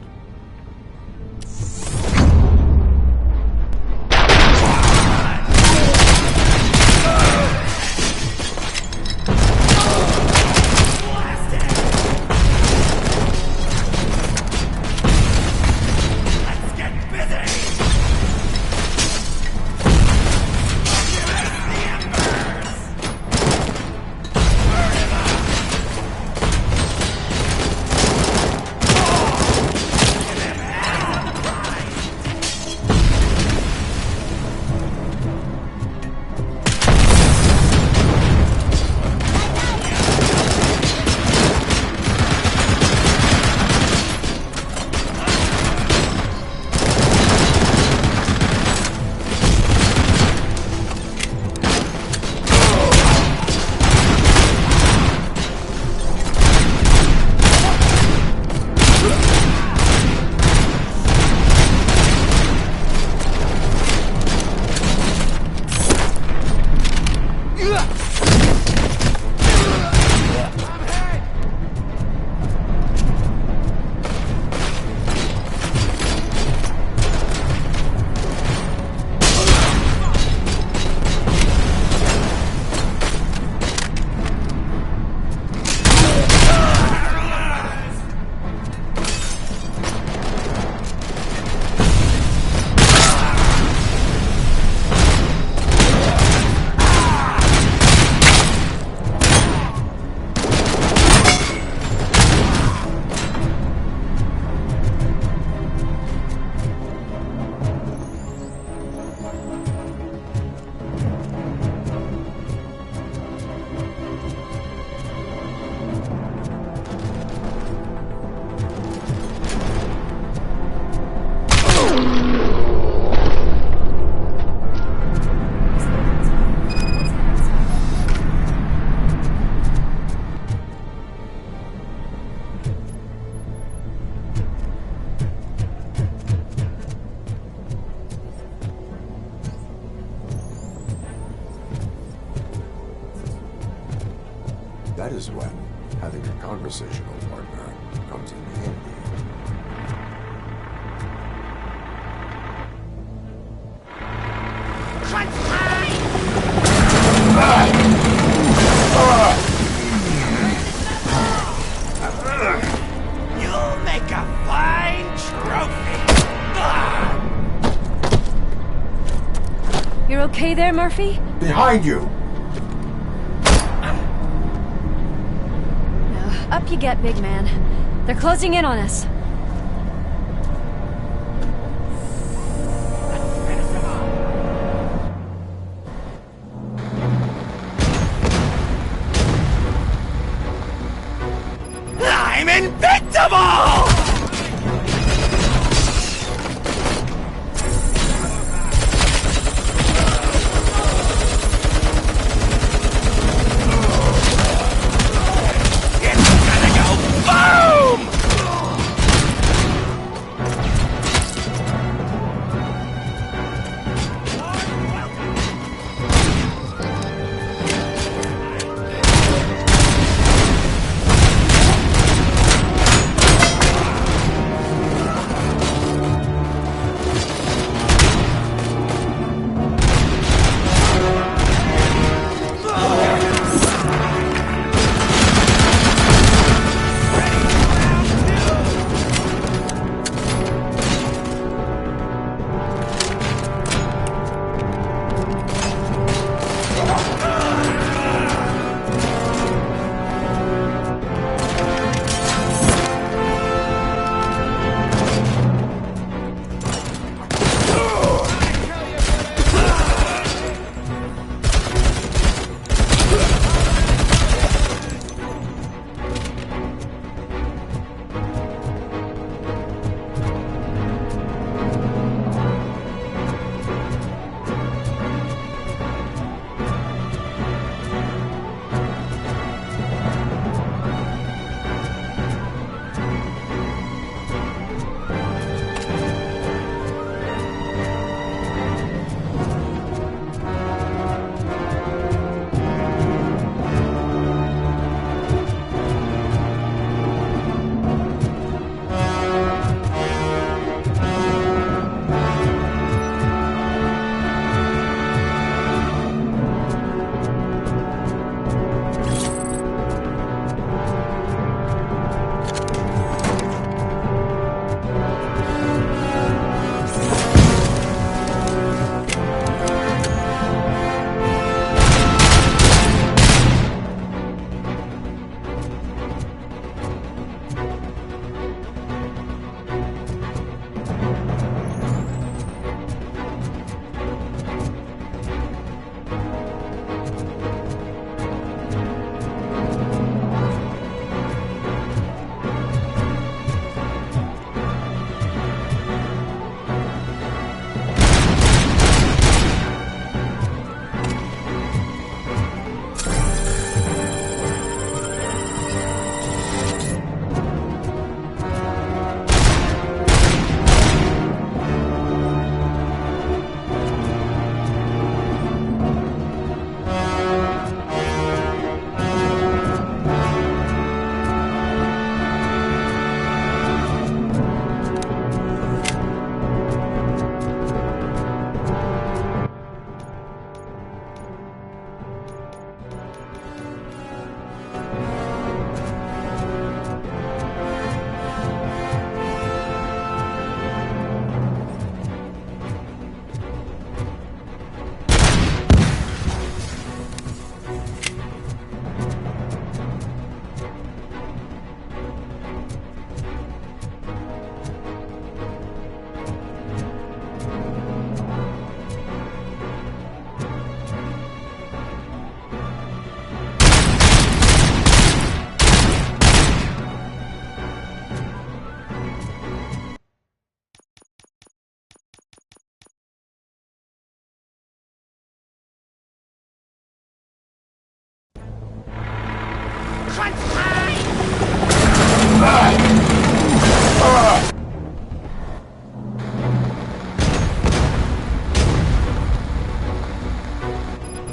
is when having a conversational partner comes in handy. You'll make a fine trophy. You're okay there, Murphy? Behind you! Now, up you get, big man. They're closing in on us. I'm invincible!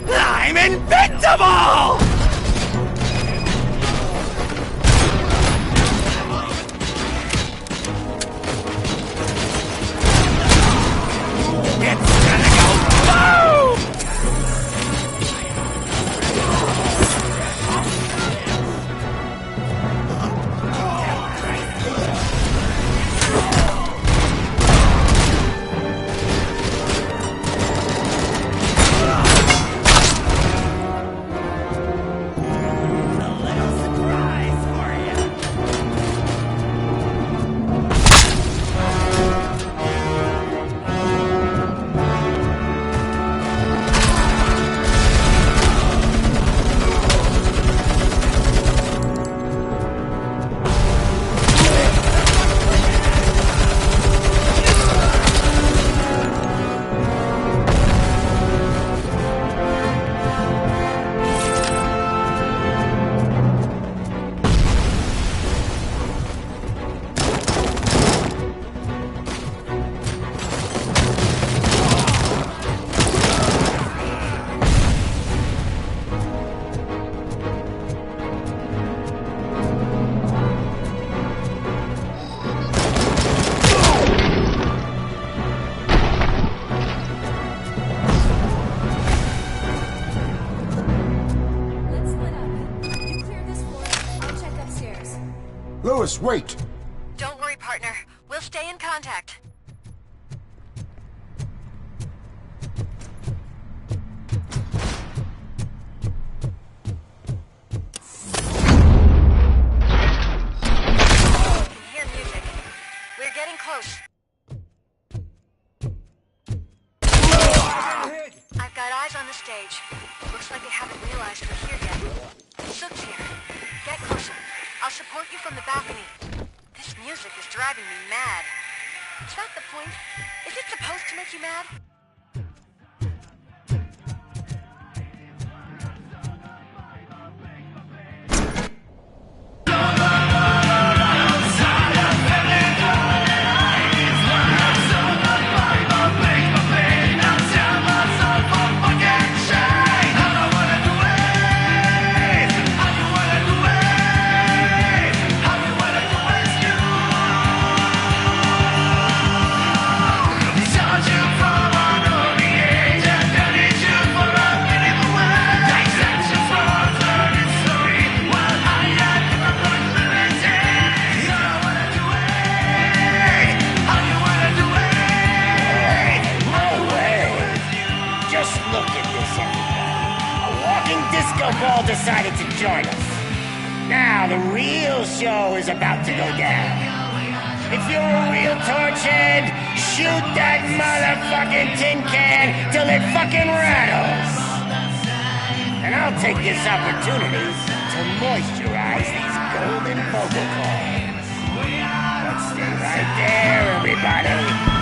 I'm invincible! Alice, wait! Don't worry, partner. We'll stay in contact. I can hear music. We're getting close. I've got eyes on the stage. Looks like they haven't realized we're here yet. Sook's here. Get closer. I'll support you from the balcony. This music is driving me mad. Is that the point? Is it supposed to make you mad? Ball decided to join us. Now the real show is about to go down. If you're a real torchhead, shoot that motherfucking tin can till it fucking rattles. And I'll take this opportunity to moisturize these golden vocal cords. Let's stay right there, everybody.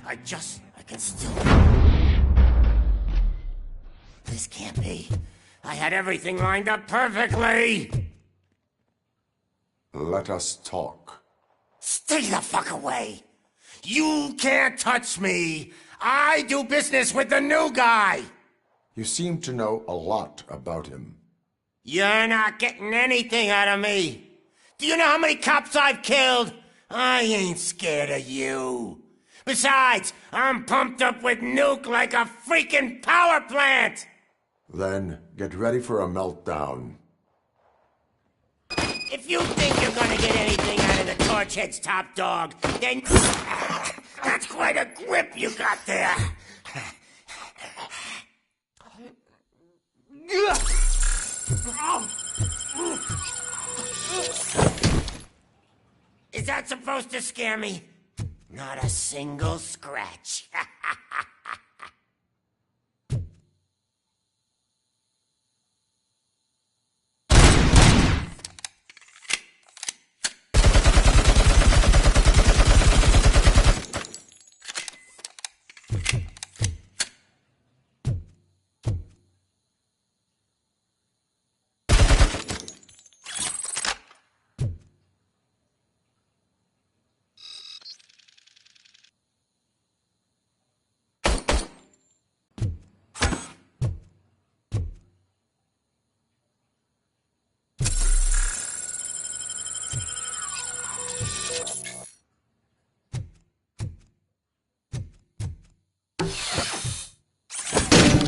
I can still... This can't be. I had everything lined up perfectly! Let us talk. Stay the fuck away! You can't touch me! I do business with the new guy! You seem to know a lot about him. You're not getting anything out of me! Do you know how many cops I've killed? I ain't scared of you. Besides, I'm pumped up with nuke like a freaking power plant! Then get ready for a meltdown. If you think you're gonna get anything out of the Torchhead's top dog, then... That's quite a grip you got there! Is that supposed to scare me? Not a single scratch.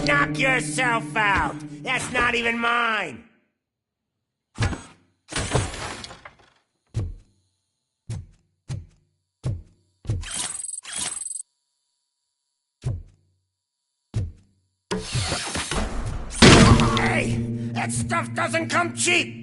Knock yourself out! That's not even mine! Hey! That stuff doesn't come cheap!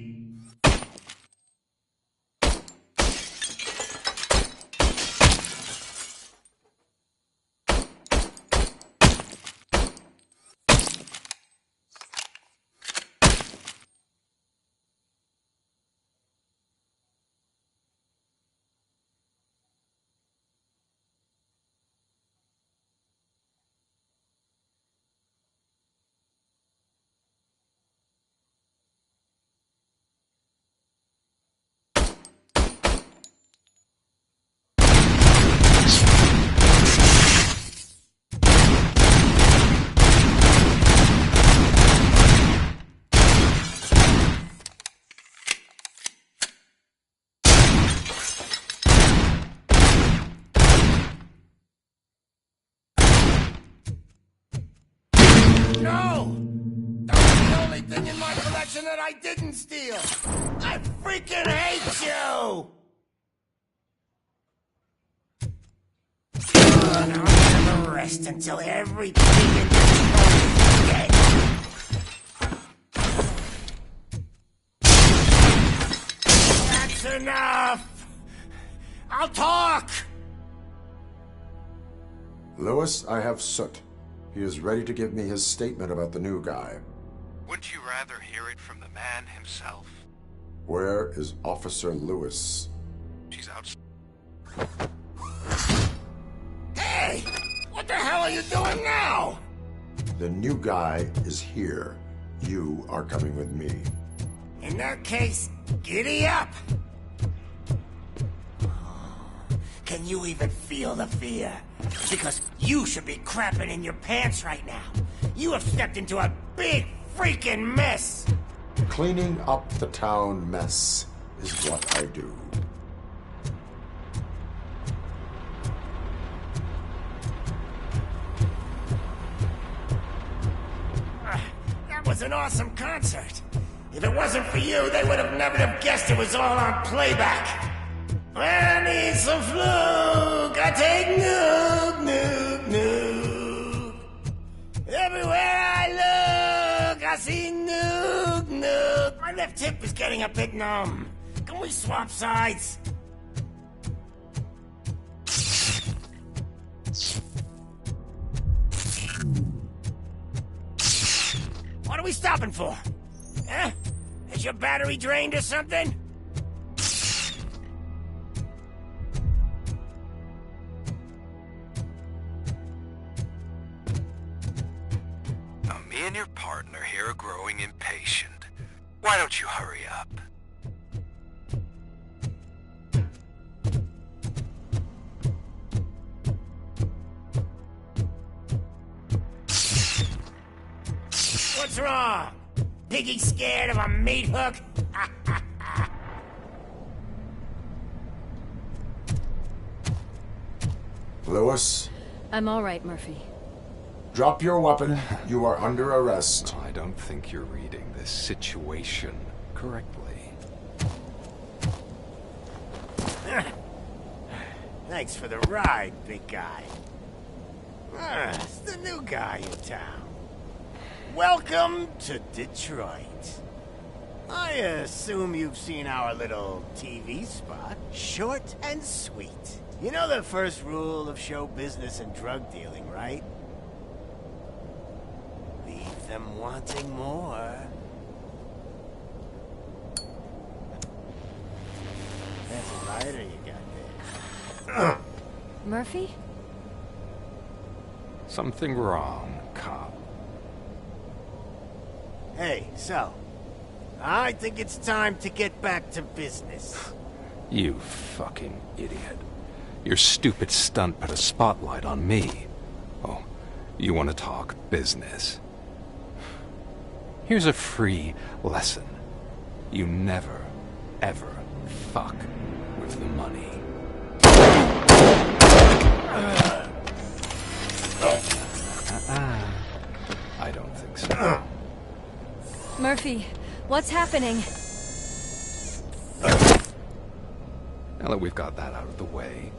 No! That was the only thing in my collection that I didn't steal! I freaking hate you! Now I'll never rest until everything in this world is dead. That's enough! I'll talk! Lewis, I have Soot. He is ready to give me his statement about the new guy. Wouldn't you rather hear it from the man himself? Where is Officer Lewis? She's out. Hey! What the hell are you doing now? The new guy is here. You are coming with me. In that case, giddy up! Can you even feel the fear? Because you should be crapping in your pants right now. You have stepped into a big freaking mess! Cleaning up the town mess is what I do. That was an awesome concert. If it wasn't for you, they would have never have guessed it was all on playback. I need some fluke. I take nuke, nuke, nuke. Everywhere I look, I see nuke, nuke. My left hip is getting a bit numb. Can we swap sides? What are we stopping for? Huh? Is your battery drained or something? Now, me and your partner here are growing impatient. Why don't you hurry up? What's wrong? Piggy scared of a meat hook? Lewis, I'm all right, Murphy. drop your weapon. You are under arrest. I don't think you're reading this situation correctly. Thanks for the ride, big guy. It's the new guy in town. Welcome to Detroit. I assume you've seen our little TV spot. Short and sweet. You know the first rule of show business and drug dealing, right? Leave them wanting more. That's a lighter you got there. Murphy? Something wrong, cop. Hey, so, I think it's time to get back to business. You fucking idiot. Your stupid stunt put a spotlight on me. Oh, you want to talk business? Here's a free lesson. You never, ever fuck with the money. I don't think so. Murphy, what's happening? Now that we've got that out of the way,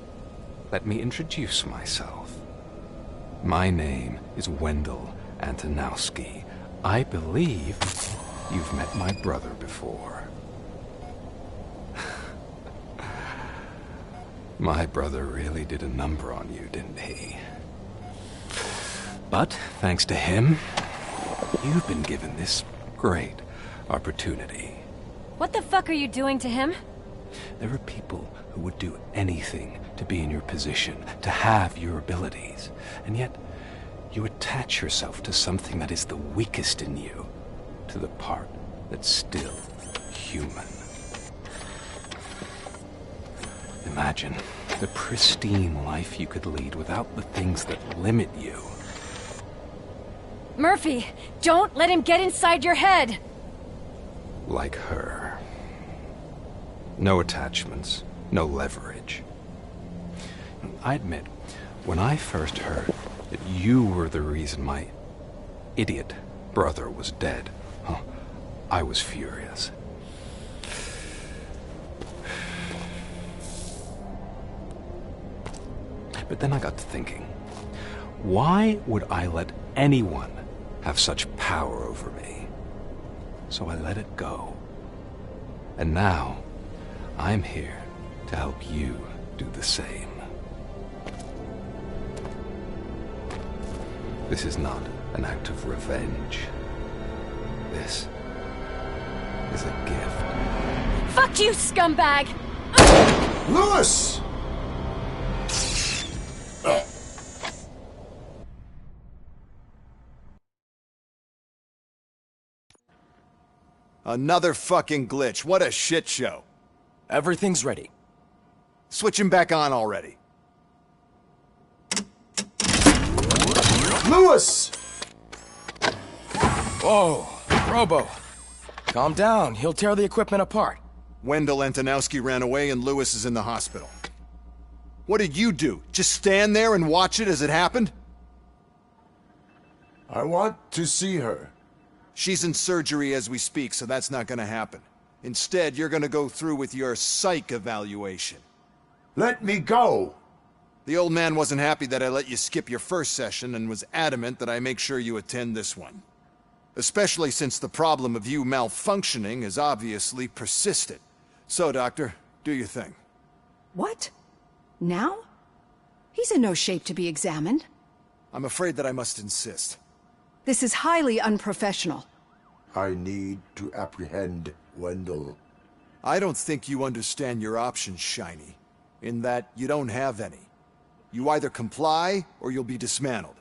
let me introduce myself. My name is Wendell Antonowski. I believe you've met my brother before. My brother really did a number on you, didn't he? But, thanks to him, you've been given this great opportunity. What the fuck are you doing to him? There are people who would do anything to be in your position, to have your abilities, and yet you attach yourself to something that is the weakest in you, to the part that's still human. Imagine the pristine life you could lead without the things that limit you. Murphy, don't let him get inside your head! Like her. No attachments, no leverage. I admit, when I first heard that you were the reason my idiot brother was dead, I was furious. But then I got to thinking, why would I let anyone have such power over me? So I let it go. And now, I'm here to help you do the same. This is not an act of revenge. This is a gift. Fuck you, scumbag! Lewis! Another fucking glitch. What a shit show. Everything's ready. Switch him back on already. Lewis! Whoa, Robo. Calm down. He'll tear the equipment apart. Wendell Antonowski ran away and Lewis is in the hospital. What did you do? Just stand there and watch it as it happened? I want to see her. She's in surgery as we speak, so that's not gonna happen. Instead, you're gonna go through with your psych evaluation. Let me go! The old man wasn't happy that I let you skip your first session and was adamant that I make sure you attend this one. Especially since the problem of you malfunctioning has obviously persisted. So, Doctor, do your thing. What? Now? He's in no shape to be examined. I'm afraid that I must insist. This is highly unprofessional. I need to apprehend Wendell. I don't think you understand your options, Shiny. In that you don't have any. You either comply, or you'll be dismantled.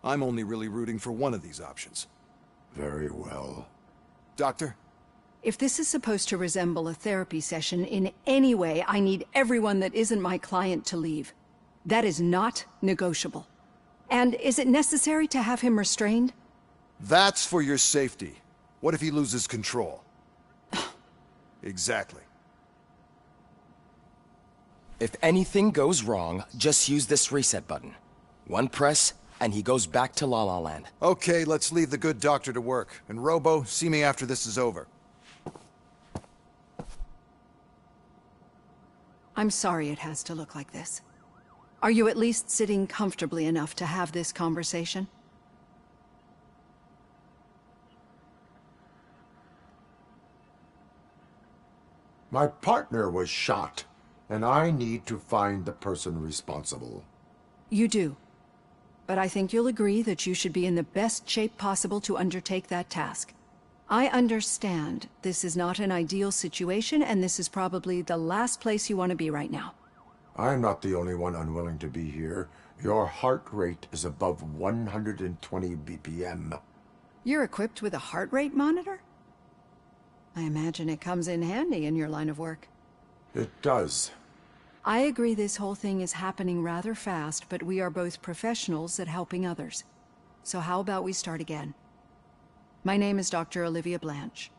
I'm only really rooting for one of these options. Very well. Doctor? If this is supposed to resemble a therapy session in any way, I need everyone that isn't my client to leave. That is not negotiable. And is it necessary to have him restrained? That's for your safety. What if he loses control? Exactly. If anything goes wrong, just use this reset button. One press, and he goes back to La La Land. Okay, let's leave the good doctor to work. And Robo, see me after this is over. I'm sorry it has to look like this. Are you at least sitting comfortably enough to have this conversation? My partner was shot, and I need to find the person responsible. You do. But I think you'll agree that you should be in the best shape possible to undertake that task. I understand this is not an ideal situation, and this is probably the last place you want to be right now. I'm not the only one unwilling to be here. Your heart rate is above 120 BPM. You're equipped with a heart rate monitor? I imagine it comes in handy in your line of work. It does. I agree this whole thing is happening rather fast, but we are both professionals at helping others. So how about we start again? My name is Dr. Olivia Blanche.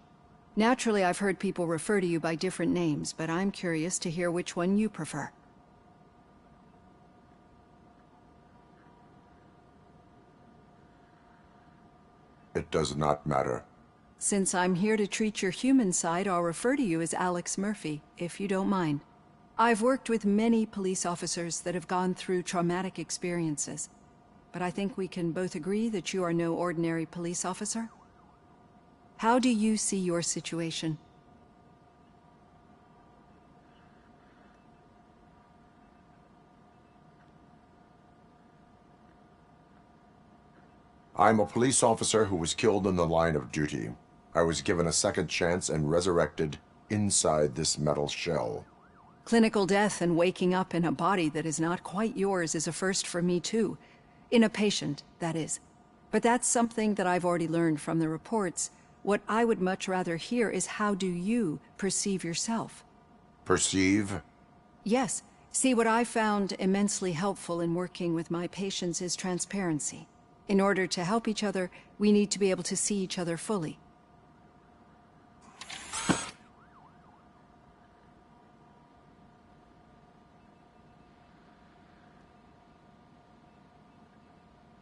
Naturally, I've heard people refer to you by different names, but I'm curious to hear which one you prefer. It does not matter. Since I'm here to treat your human side, I'll refer to you as Alex Murphy, if you don't mind. I've worked with many police officers that have gone through traumatic experiences, but I think we can both agree that you are no ordinary police officer. How do you see your situation? I'm a police officer who was killed in the line of duty. I was given a second chance and resurrected inside this metal shell. Clinical death and waking up in a body that is not quite yours is a first for me too. In a patient, that is. But that's something that I've already learned from the reports. What I would much rather hear is how do you perceive yourself? Perceive? Yes. See, what I found immensely helpful in working with my patients is transparency. In order to help each other, we need to be able to see each other fully.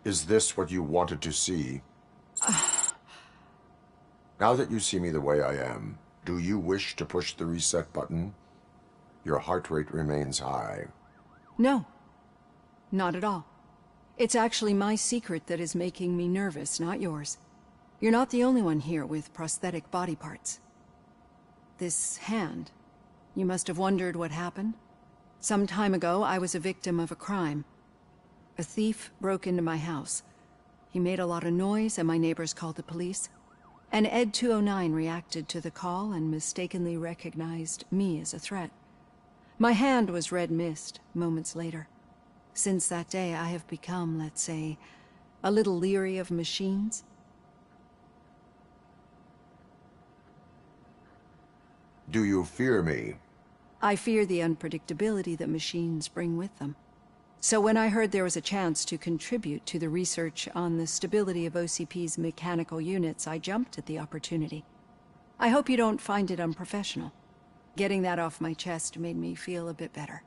Is this what you wanted to see? Now that you see me the way I am, do you wish to push the reset button? Your heart rate remains high. No. Not at all. It's actually my secret that is making me nervous, not yours. You're not the only one here with prosthetic body parts. This hand, you must have wondered what happened. Some time ago, I was a victim of a crime. A thief broke into my house. He made a lot of noise and my neighbors called the police. And Ed 209 reacted to the call and mistakenly recognized me as a threat. My hand was red mist moments later. Since that day, I have become, let's say, a little leery of machines. Do you fear me? I fear the unpredictability that machines bring with them. So when I heard there was a chance to contribute to the research on the stability of OCP's mechanical units, I jumped at the opportunity. I hope you don't find it unprofessional. Getting that off my chest made me feel a bit better.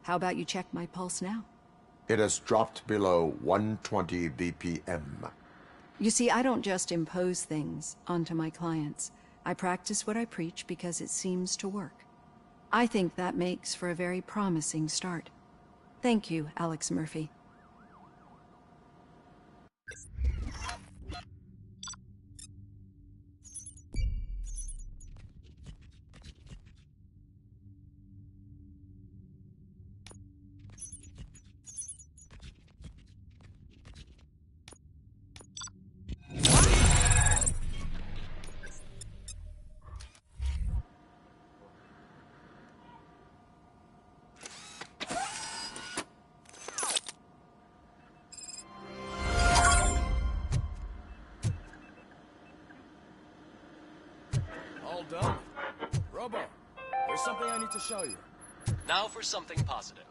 How about you check my pulse now? It has dropped below 120 BPM. You see, I don't just impose things onto my clients. I practice what I preach because it seems to work. I think that makes for a very promising start. Thank you, Alex Murphy. All done. Robo, there's something I need to show you. Now for something positive.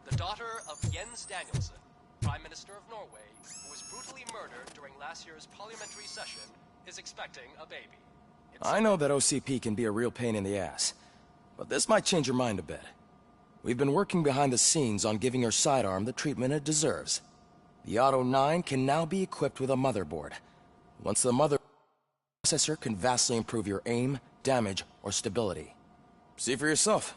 The daughter of Jens Danielson, Prime Minister of Norway, who was brutally murdered during last year's parliamentary session, is expecting a baby. I know that OCP can be a real pain in the ass, but this might change your mind a bit. We've been working behind the scenes on giving your sidearm the treatment it deserves. The Auto 9 can now be equipped with a motherboard. Once the processor can vastly improve your aim, damage, or stability. See for yourself.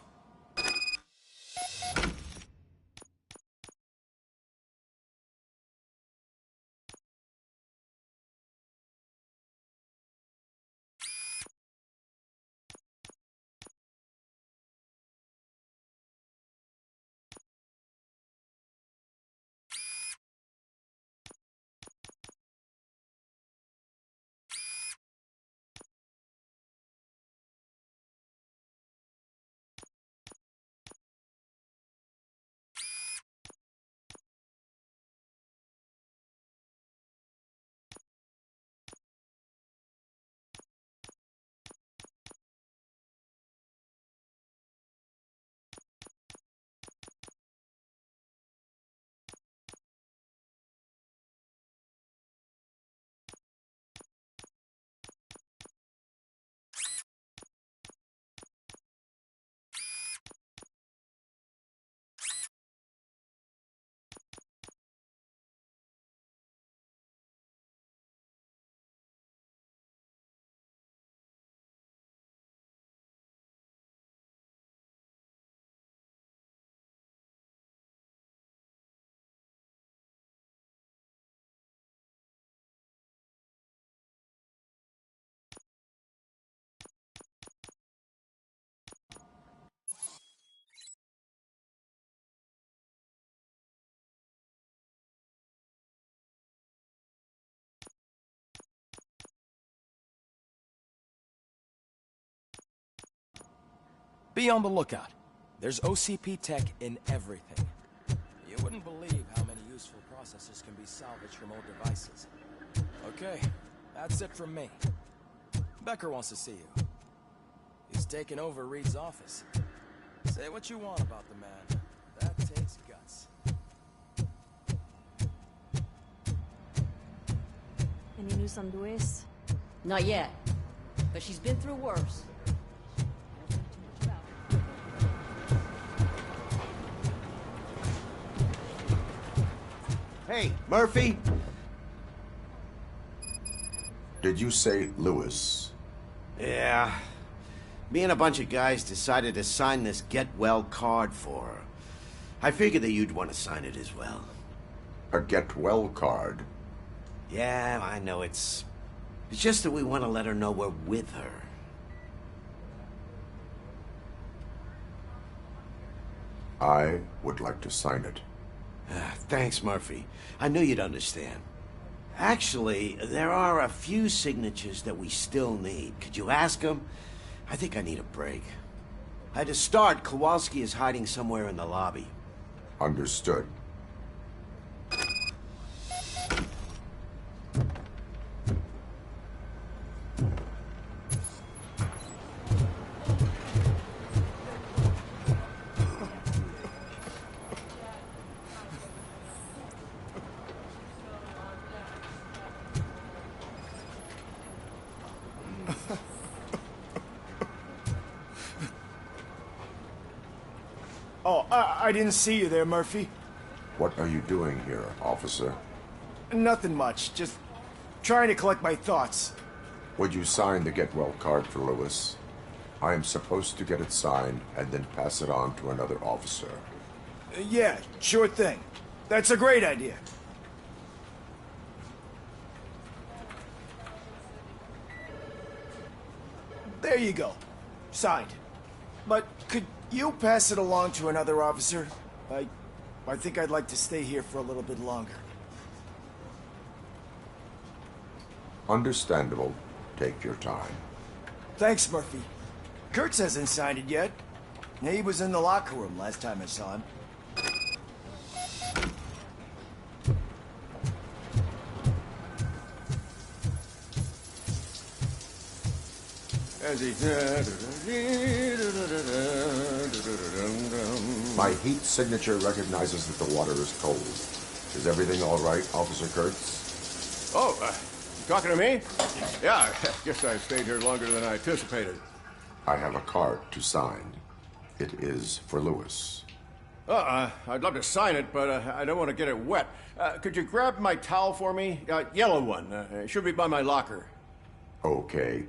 Be on the lookout. There's OCP tech in everything. You wouldn't believe how many useful processors can be salvaged from old devices. Okay, that's it from me. Becker wants to see you. He's taken over Reed's office. Say what you want about the man. That takes guts. Any news on Luis? Not yet, but she's been through worse. Hey, Murphy! Did you say Lewis? Yeah. Me and a bunch of guys decided to sign this get well card for her. I figured that you'd want to sign it as well. A get well card? Yeah, I know it's just that we want to let her know we're with her. I would like to sign it. Thanks, Murphy. I knew you'd understand. Actually, there are a few signatures that we still need. Could you ask them? I think I need a break. To start, Kowalski is hiding somewhere in the lobby. Understood. Oh, I didn't see you there, Murphy. What are you doing here, officer? Nothing much, just trying to collect my thoughts. Would you sign the get well card for Lewis? I am supposed to get it signed and then pass it on to another officer. Yeah, sure thing. That's a great idea. There you go. Signed. But could you pass it along to another officer? I think I'd like to stay here for a little bit longer. Understandable. Take your time. Thanks, Murphy. Kurtz hasn't signed it yet. He was in the locker room last time I saw him. My heat signature recognizes that the water is cold. Is everything all right, Officer Kurtz? Oh, you talking to me? Yeah, I guess I stayed here longer than I anticipated. I have a card to sign. It is for Lewis. I'd love to sign it, but I don't want to get it wet. Could you grab my towel for me? Yellow one. It should be by my locker. Okay.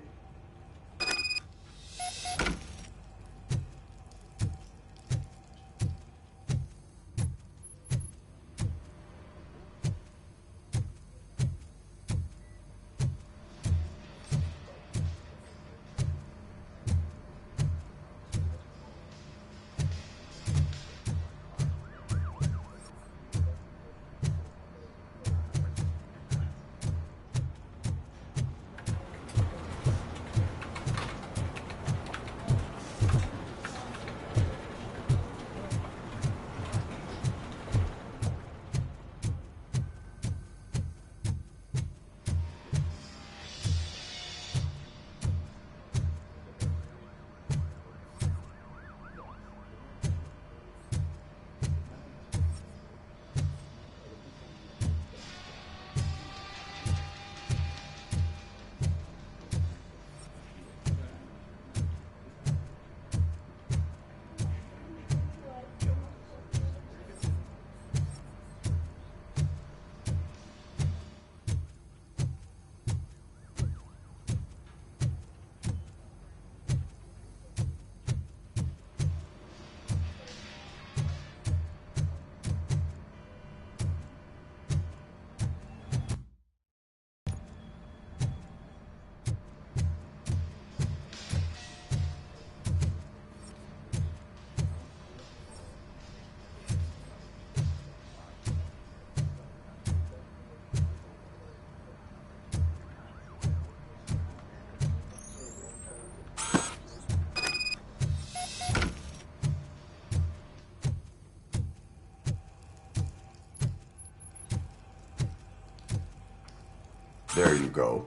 There you go.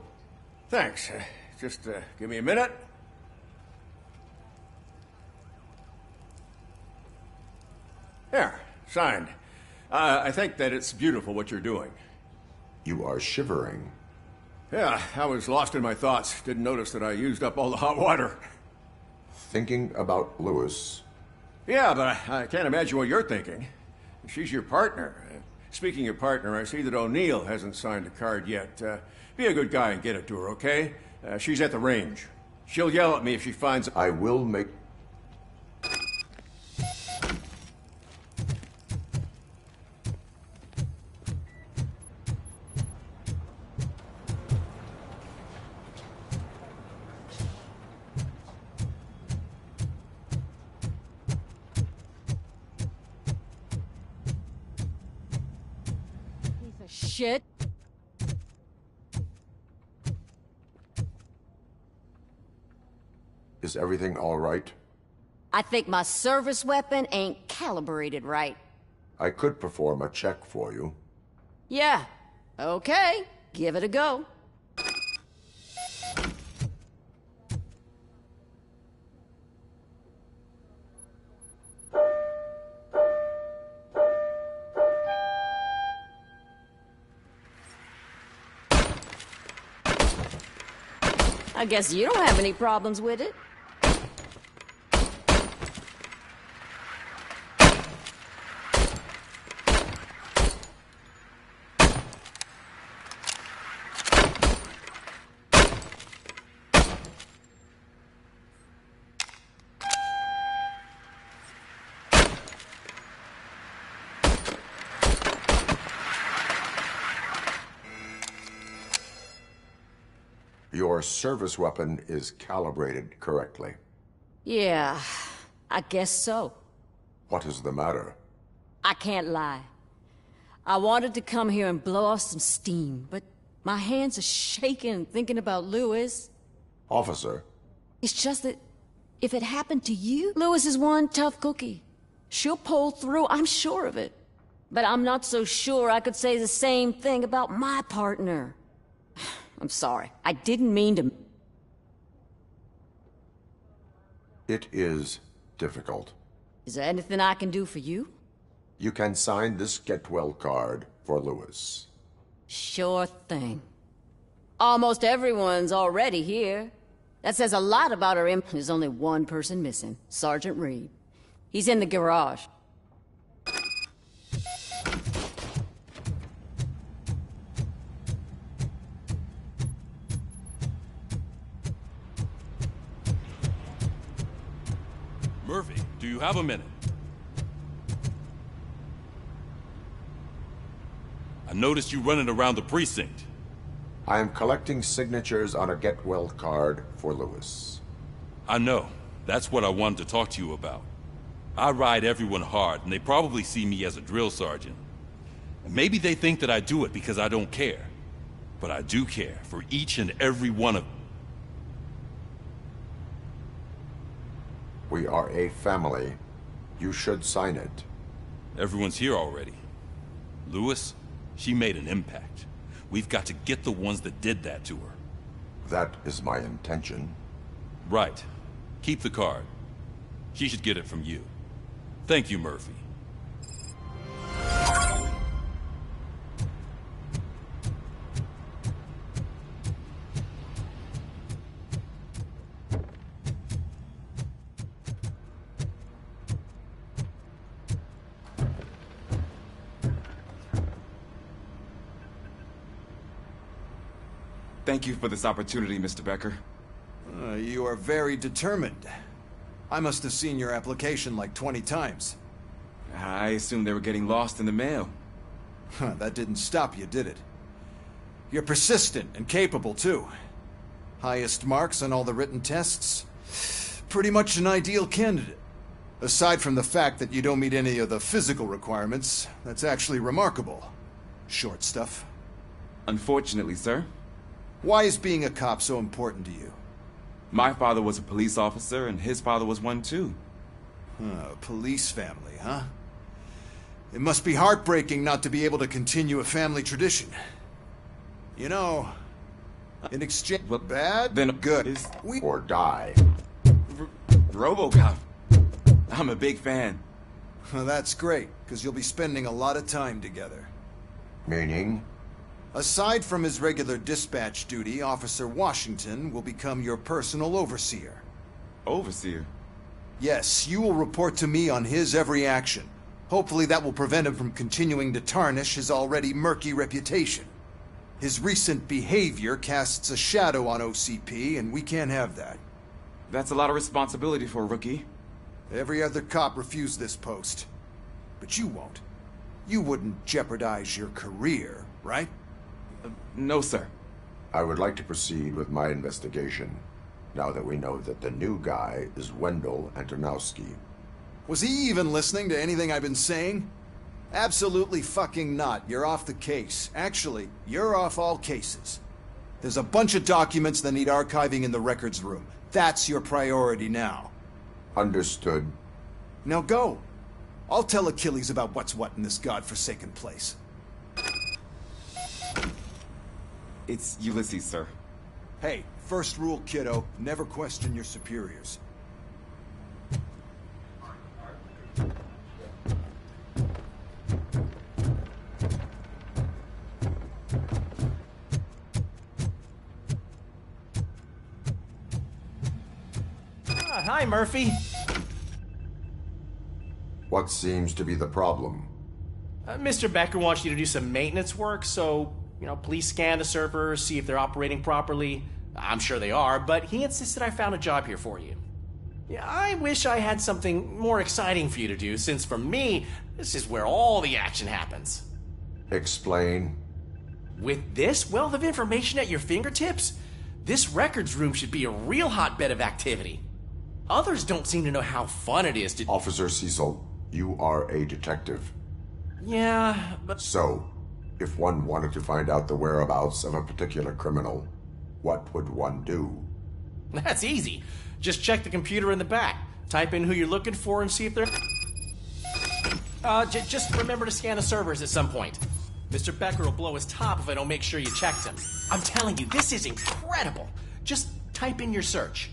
Thanks. Just give me a minute. There, signed. I think that it's beautiful what you're doing. You are shivering. Yeah, I was lost in my thoughts. Didn't notice that I used up all the hot water. Thinking about Lewis. Yeah, but I can't imagine what you're thinking. She's your partner. Speaking of partner, I see that O'Neill hasn't signed a card yet. Be a good guy and get it to her, okay? She's at the range. She'll yell at me if she finds... I will make... Shit. Is everything all right? I think my service weapon ain't calibrated right. I could perform a check for you. Yeah. Okay. Give it a go. I guess you don't have any problems with it. Your service weapon is calibrated correctly. Yeah, I guess so. What is the matter? I can't lie. I wanted to come here and blow off some steam, but my hands are shaking thinking about Lewis. Officer. It's just that if it happened to you, Lewis is one tough cookie. She'll pull through, I'm sure of it. But I'm not so sure I could say the same thing about my partner. I'm sorry. I didn't mean to... It is difficult. Is there anything I can do for you? You can sign this get well card for Lewis. Sure thing. Almost everyone's already here. That says a lot about our imp. There's only one person missing, Sergeant Reed. He's in the garage. Murphy, do you have a minute? I noticed you running around the precinct. I am collecting signatures on a get well card for Lewis. I know. That's what I wanted to talk to you about. I ride everyone hard, and they probably see me as a drill sergeant. And maybe they think that I do it because I don't care. But I do care for each and every one of them. We are a family. You should sign it. Everyone's here already. Lewis, she made an impact. We've got to get the ones that did that to her. That is my intention. Right. Keep the card. She should get it from you. Thank you, Murphy. Thank you for this opportunity, Mr. Becker. You are very determined. I must have seen your application like 20 times. I assumed they were getting lost in the mail. That didn't stop you, did it? You're persistent and capable, too. Highest marks on all the written tests. Pretty much an ideal candidate. Aside from the fact that you don't meet any of the physical requirements, that's actually remarkable. Short stuff. Unfortunately, sir. Why is being a cop so important to you? My father was a police officer, and his father was one, too. Police family, huh? It must be heartbreaking not to be able to continue a family tradition. You know, in exchange... Well, bad? Then good. Or die. RoboCop. I'm a big fan. Well, that's great, because you'll be spending a lot of time together. Meaning? Aside from his regular dispatch duty, Officer Washington will become your personal overseer. Overseer? Yes, you will report to me on his every action. Hopefully that will prevent him from continuing to tarnish his already murky reputation. His recent behavior casts a shadow on OCP, and we can't have that. That's a lot of responsibility for a rookie. Every other cop refused this post. But you won't. You wouldn't jeopardize your career, right? No, sir. I would like to proceed with my investigation, now that we know that the new guy is Wendell Antonowski. Was he even listening to anything I've been saying? Absolutely fucking not. You're off the case. Actually, you're off all cases. There's a bunch of documents that need archiving in the records room. That's your priority now. Understood. Now go. I'll tell Achilles about what's what in this godforsaken place. It's Ulysses, sir. Hey, first rule, kiddo, never question your superiors. Hi, Murphy. What seems to be the problem? Mr. Becker wants you to do some maintenance work, so, please scan the servers, see if they're operating properly. I'm sure they are, but he insisted I found a job here for you. Yeah, I wish I had something more exciting for you to do, since for me, this is where all the action happens. Explain. With this wealth of information at your fingertips, this records room should be a real hotbed of activity. Others don't seem to know how fun it is to... Officer Cecil, you are a detective. Yeah, but... So, if one wanted to find out the whereabouts of a particular criminal, what would one do? That's easy. Just check the computer in the back. Type in who you're looking for and see if they're... just remember to scan the servers at some point. Mr. Becker will blow his top if I don't make sure you checked them. I'm telling you, this is incredible. Just type in your search.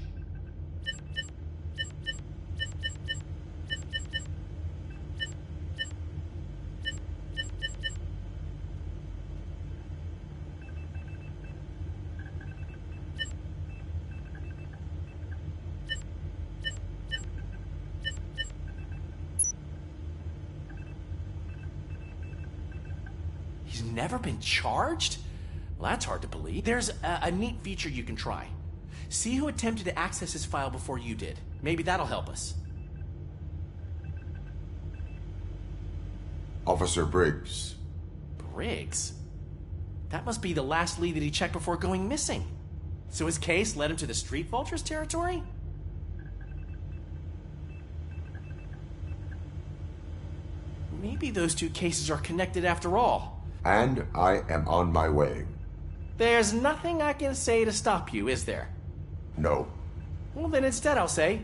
He's never been charged? Well, that's hard to believe. There's a neat feature you can try. See who attempted to access his file before you did. Maybe that'll help us. Officer Briggs. Briggs? That must be the last lead that he checked before going missing. So his case led him to the Street Vultures territory? Maybe those two cases are connected after all. And I am on my way. There's nothing I can say to stop you, is there? No. Well, then instead I'll say,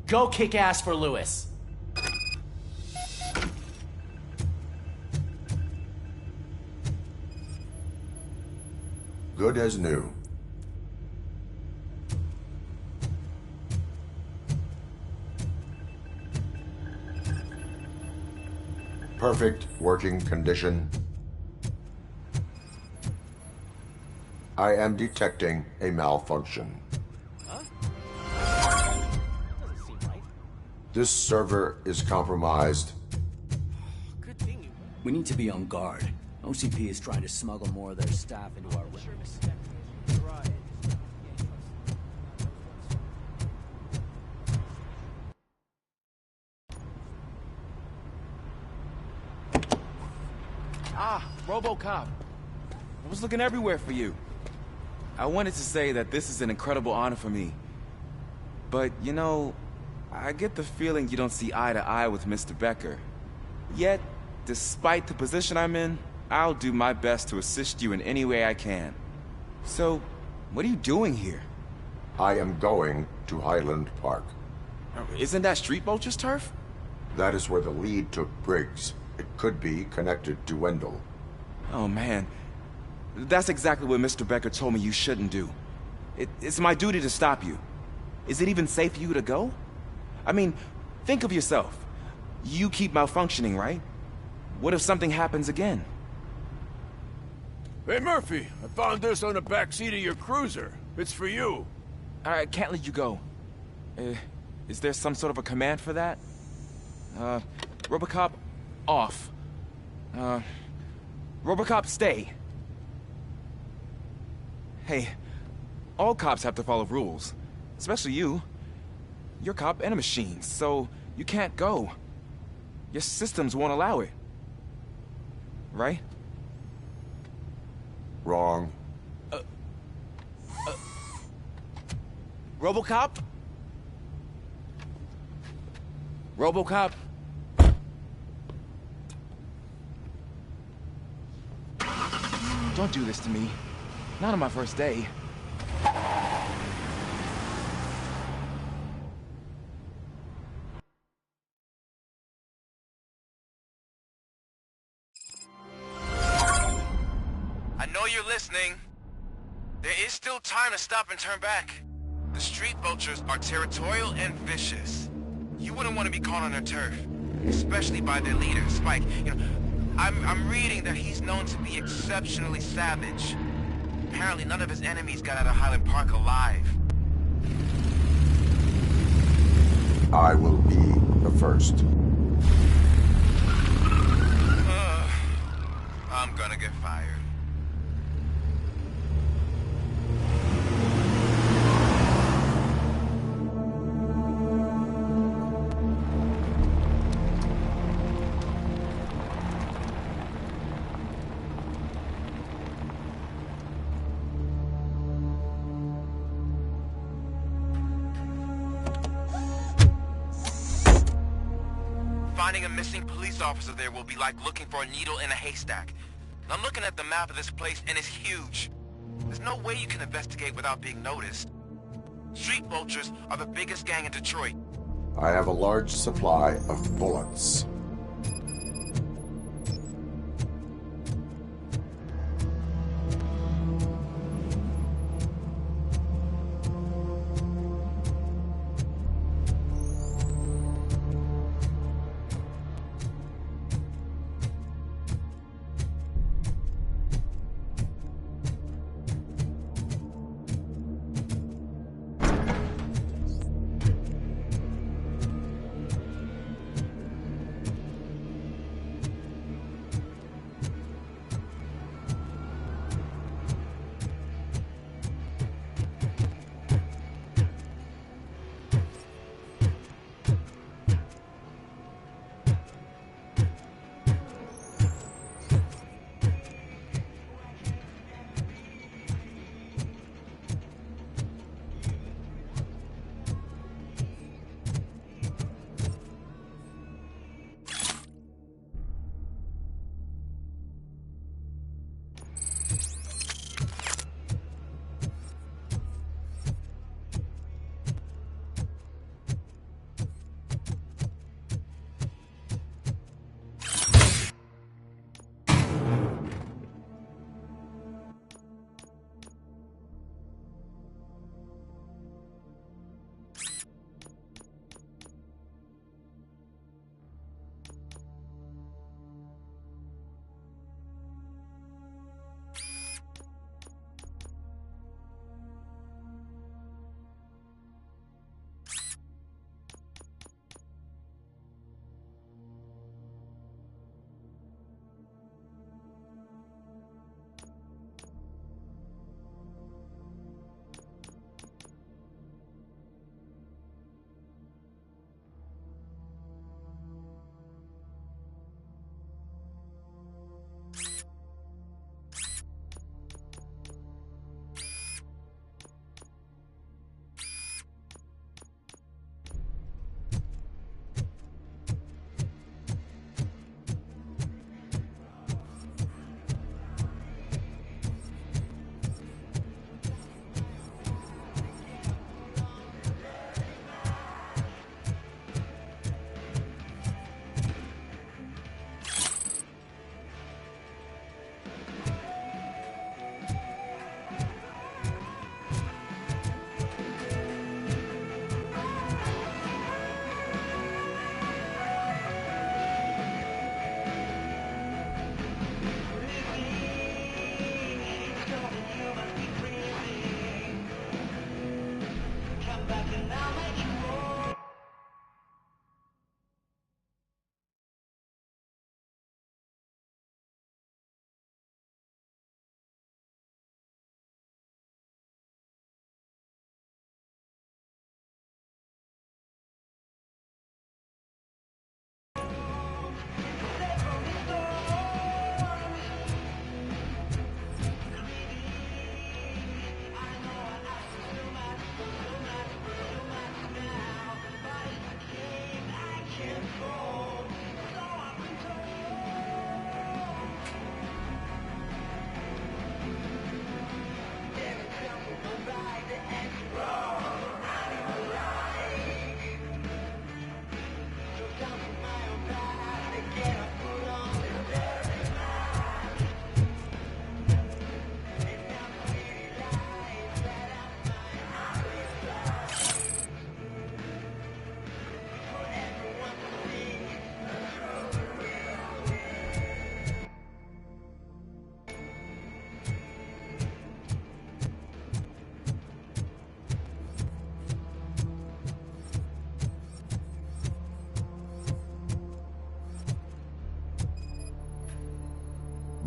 go kick ass for Lewis. Good as new. Perfect working condition. I am detecting a malfunction. This server is compromised. We need to be on guard. OCP is trying to smuggle more of their staff into our ranks. Ah, RoboCop. I was looking everywhere for you. I wanted to say that this is an incredible honor for me. But, you know, I get the feeling you don't see eye to eye with Mr. Becker. Yet, despite the position I'm in, I'll do my best to assist you in any way I can. So, what are you doing here? I am going to Highland Park. Isn't that Street Vulture's turf? That is where the lead took Briggs. It could be connected to Wendell. Oh, man. That's exactly what Mr. Becker told me you shouldn't do. It's my duty to stop you. Is it even safe for you to go? I mean, think of yourself. You keep malfunctioning, right? What if something happens again? Hey, Murphy, I found this on the back seat of your cruiser. It's for you. I can't let you go. Is there some sort of a command for that? RoboCop, off. RoboCop, stay. Hey, all cops have to follow rules. Especially you. You're a cop and a machine, so you can't go. Your systems won't allow it. Right? Wrong. RoboCop? RoboCop? Don't do this to me. Not on my first day. I know you're listening. There is still time to stop and turn back. The Street Vultures are territorial and vicious. You wouldn't want to be caught on their turf, especially by their leader, Spike. You know, I'm reading that he's known to be exceptionally savage. Apparently none of his enemies got out of Highland Park alive. I will be the first. I'm gonna get fired. Finding a missing police officer there will be like looking for a needle in a haystack. And I'm looking at the map of this place and it's huge. There's no way you can investigate without being noticed. Street Vultures are the biggest gang in Detroit. I have a large supply of bullets.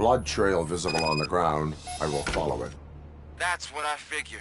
blood trail visible on the ground, I will follow it. That's what I figured.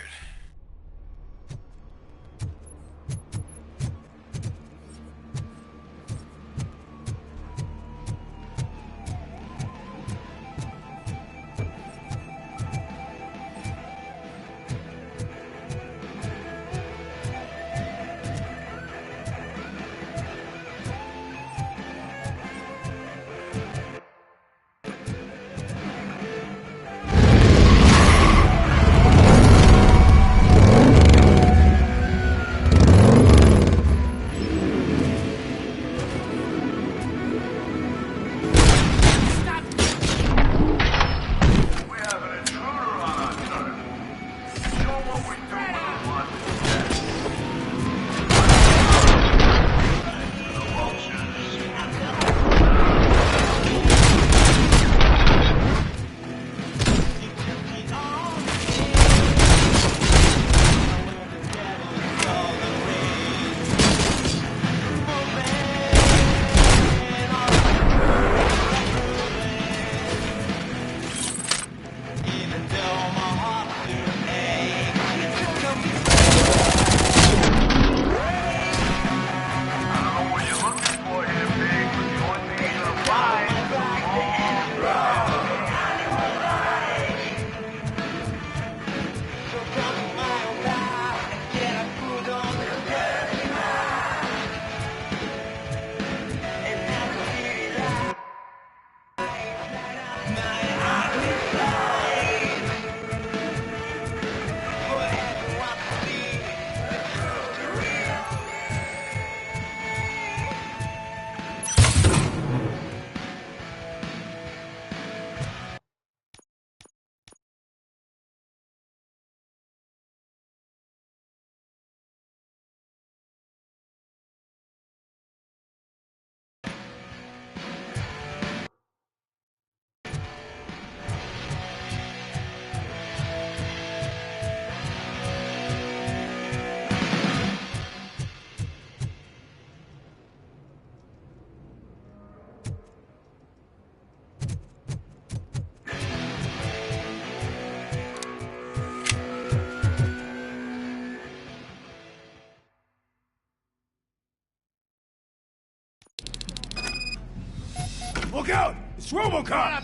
Look out! It's Robocop!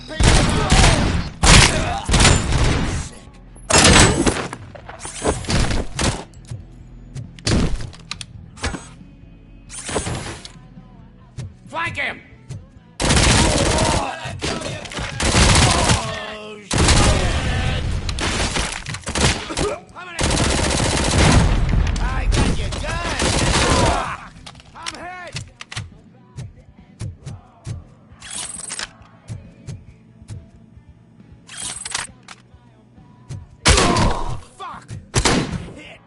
Flank him! I got you done! I'm hit! Fuck! Hit!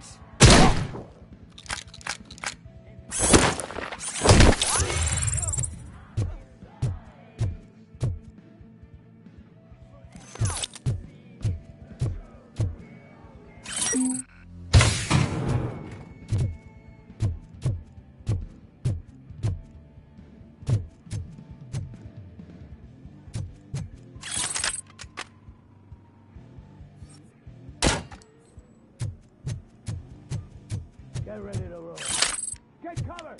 Get ready to roll. Get cover!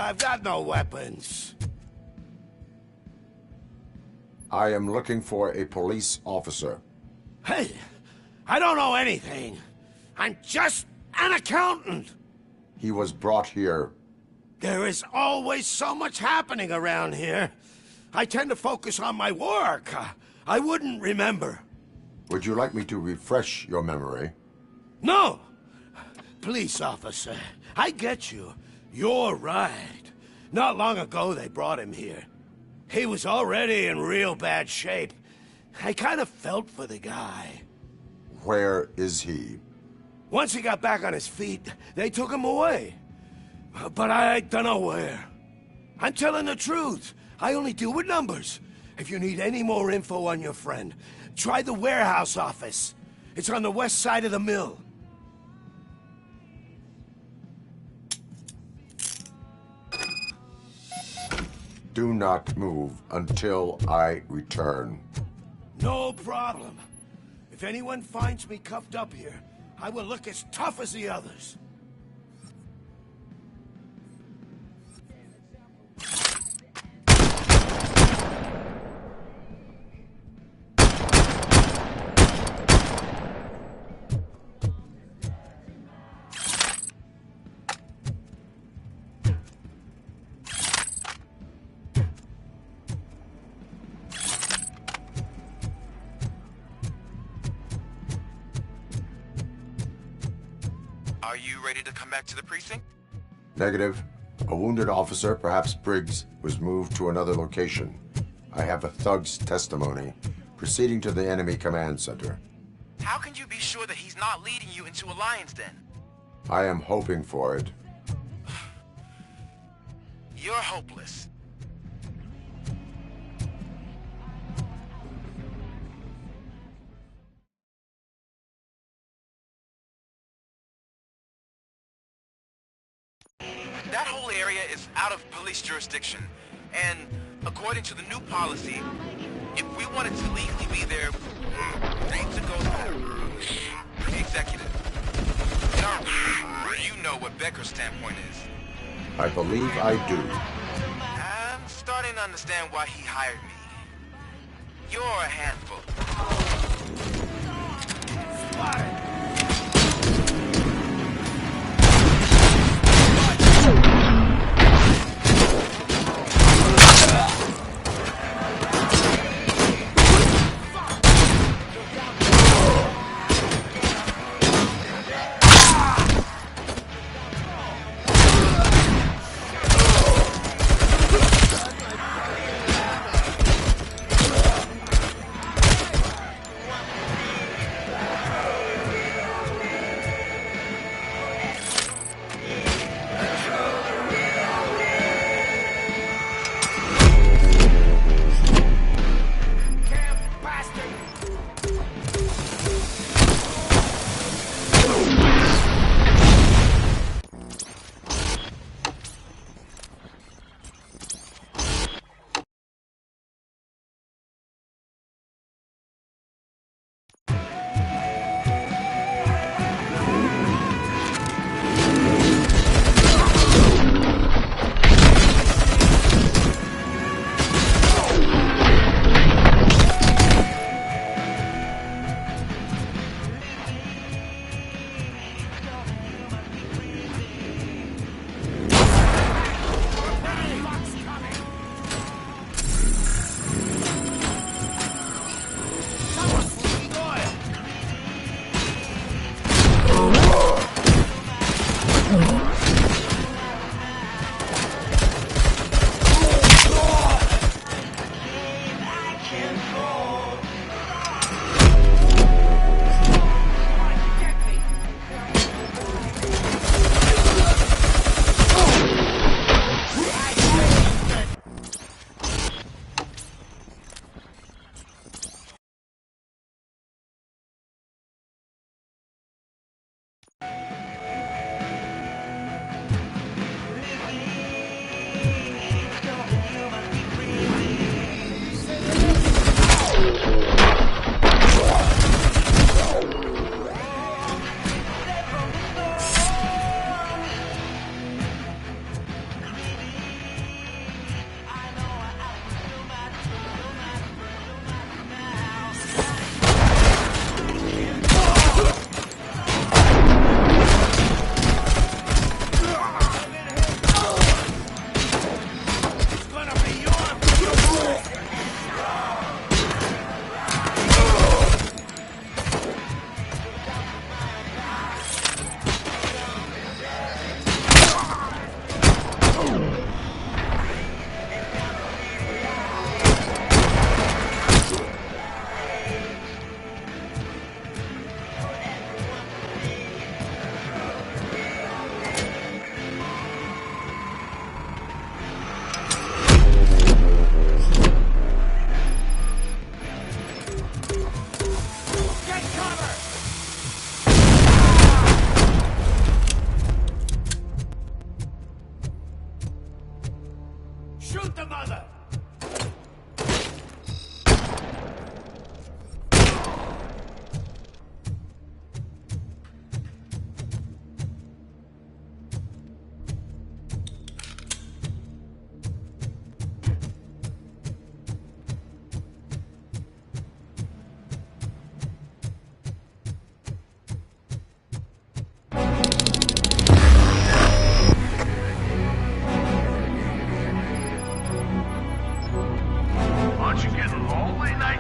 I've got no weapons. I am looking for a police officer. Hey, I don't know anything. I'm just an accountant. He was brought here. There is always so much happening around here. I tend to focus on my work. I wouldn't remember. Would you like me to refresh your memory? No! Police officer, I get you. You're right. Not long ago they brought him here. He was already in real bad shape. I kind of felt for the guy. Where is he? Once he got back on his feet, they took him away. But I don't know where. I'm telling the truth. I only deal with numbers. If you need any more info on your friend, try the warehouse office. It's on the west side of the mill. Do not move until I return. No problem. If anyone finds me cuffed up here, I will look as tough as the others. Are you ready to come back to the precinct? Negative. A wounded officer, perhaps Briggs, was moved to another location. I have a thug's testimony, proceeding to the enemy command center. How can you be sure that he's not leading you into a lion's den? I am hoping for it. You're hopeless. That whole area is out of police jurisdiction, and according to the new policy, if we wanted to legally be there, we need to go through the executive. Now, you know what Becker's standpoint is. I believe I do. I'm starting to understand why he hired me. You're a handful. Spotted!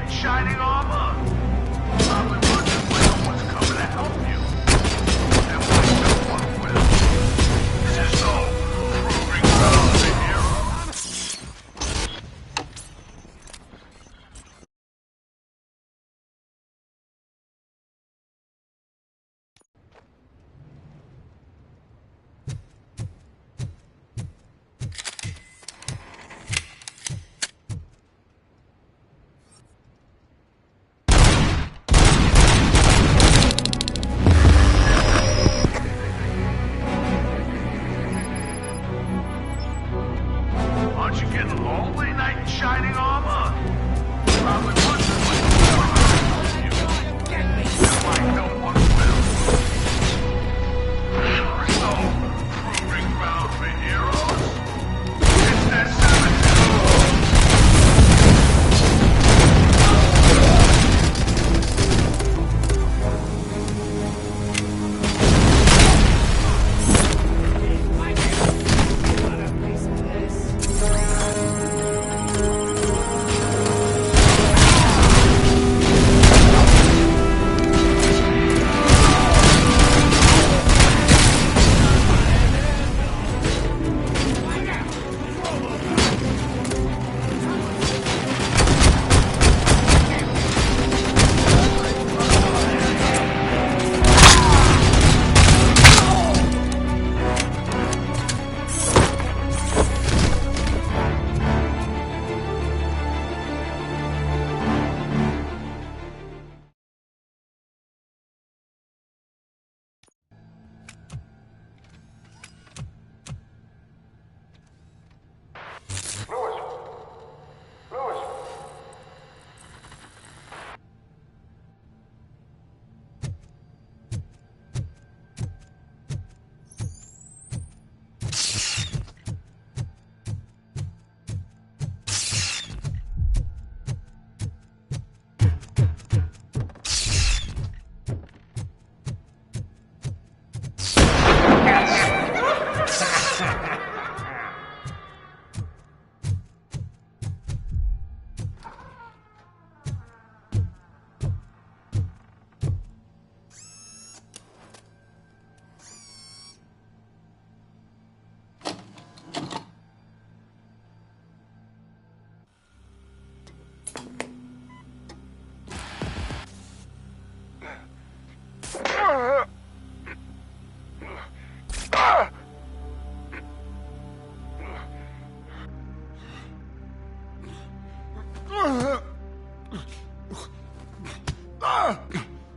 in shining armor. Probably wondering when no one's coming to help you. And when no one will. This is all proving ground the hero. Aren't you getting lonely, knight in shining armor? Probably wondering when no one will help you. And like no one will. So, proving ground for heroes? It's that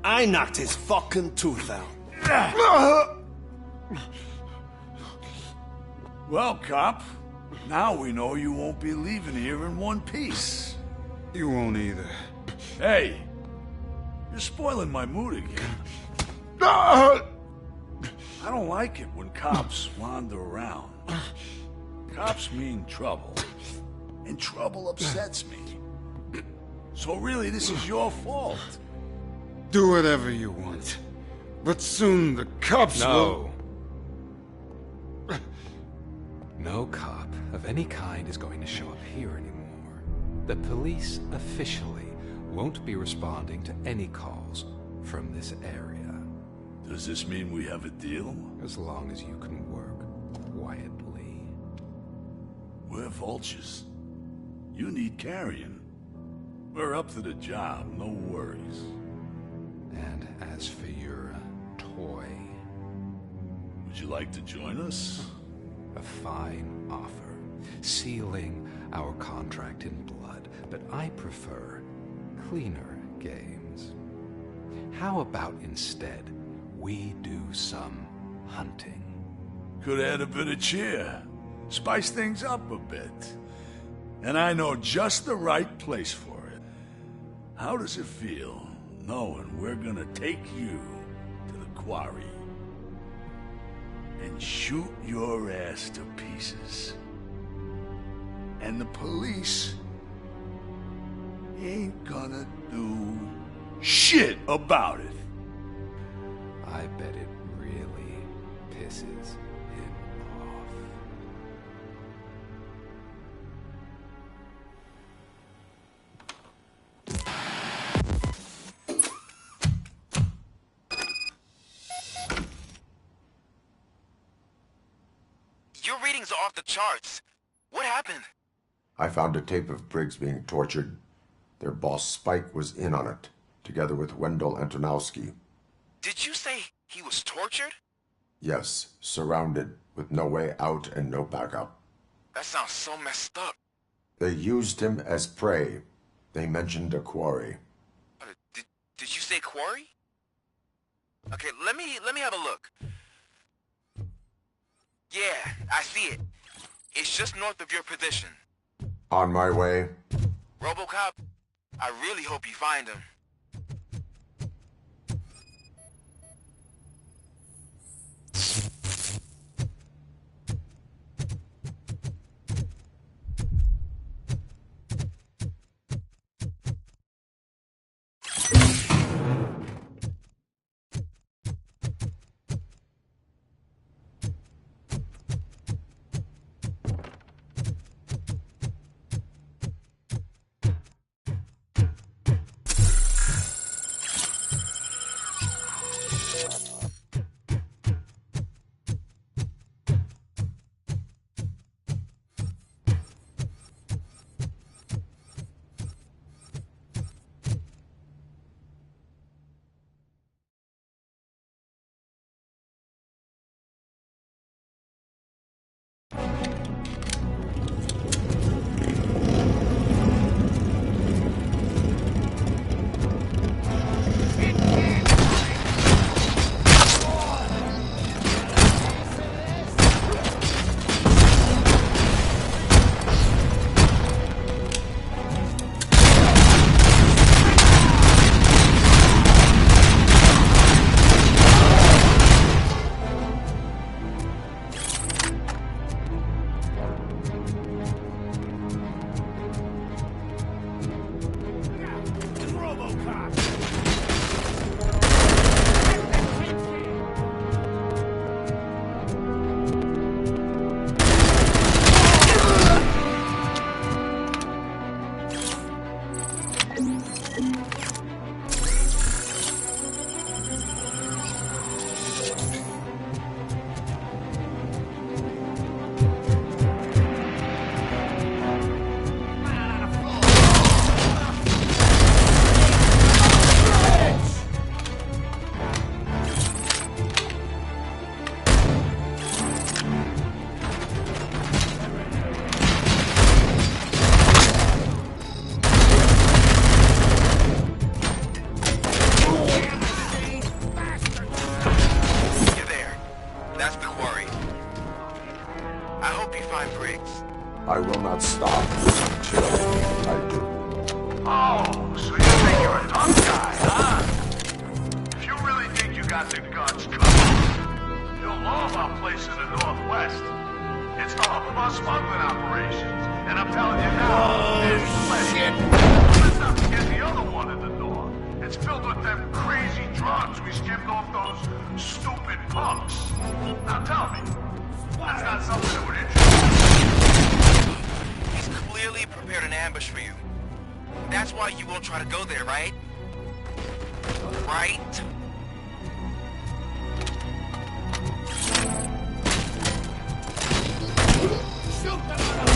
I knocked his fucking tooth out. Well, cop, now we know you won't be leaving here in one piece. You won't either. Hey, you're spoiling my mood again. I don't like it when cops wander around. Cops mean trouble, and trouble upsets me. So really, this is your fault. Do whatever you want. But soon the cops will... No cop of any kind is going to show up here anymore. The police officially won't be responding to any calls from this area. Does this mean we have a deal? As long as you can work quietly. We're vultures. You need carrion. We're up to the job, no worries. And as for your toy... Would you like to join us? A fine offer, sealing our contract in blood, but I prefer cleaner games. How about instead we do some hunting? Could add a bit of cheer, spice things up a bit. And I know just the right place for it. How does it feel knowing we're gonna take you to the quarry and shoot your ass to pieces? And the police ain't gonna do shit about it. I bet it really pisses him off. are off the charts. What happened? I found a tape of Briggs being tortured. Their boss Spike was in on it, together with Wendell Antonowski. Did you say he was tortured? Yes, surrounded, with no way out and no backup. That sounds so messed up. They used him as prey. They mentioned a quarry. Did you say quarry? Okay, let me have a look. Yeah, I see it. It's just north of your position. On my way. RoboCop, I really hope you find him. I will not stop until I do. Oh, so you think you're a tough guy, huh? If you really think you got the guns covered, you'll know about places in the Northwest. It's the hub of our smuggling operations. And I'm telling you now, there's plenty. Let's not forget the other one in the north. It's filled with them crazy drugs we skimmed off those stupid punks. Now tell me, that's not something that would interest you. He's clearly prepared an ambush for you. That's why you won't try to go there, right? Right? Shoot them!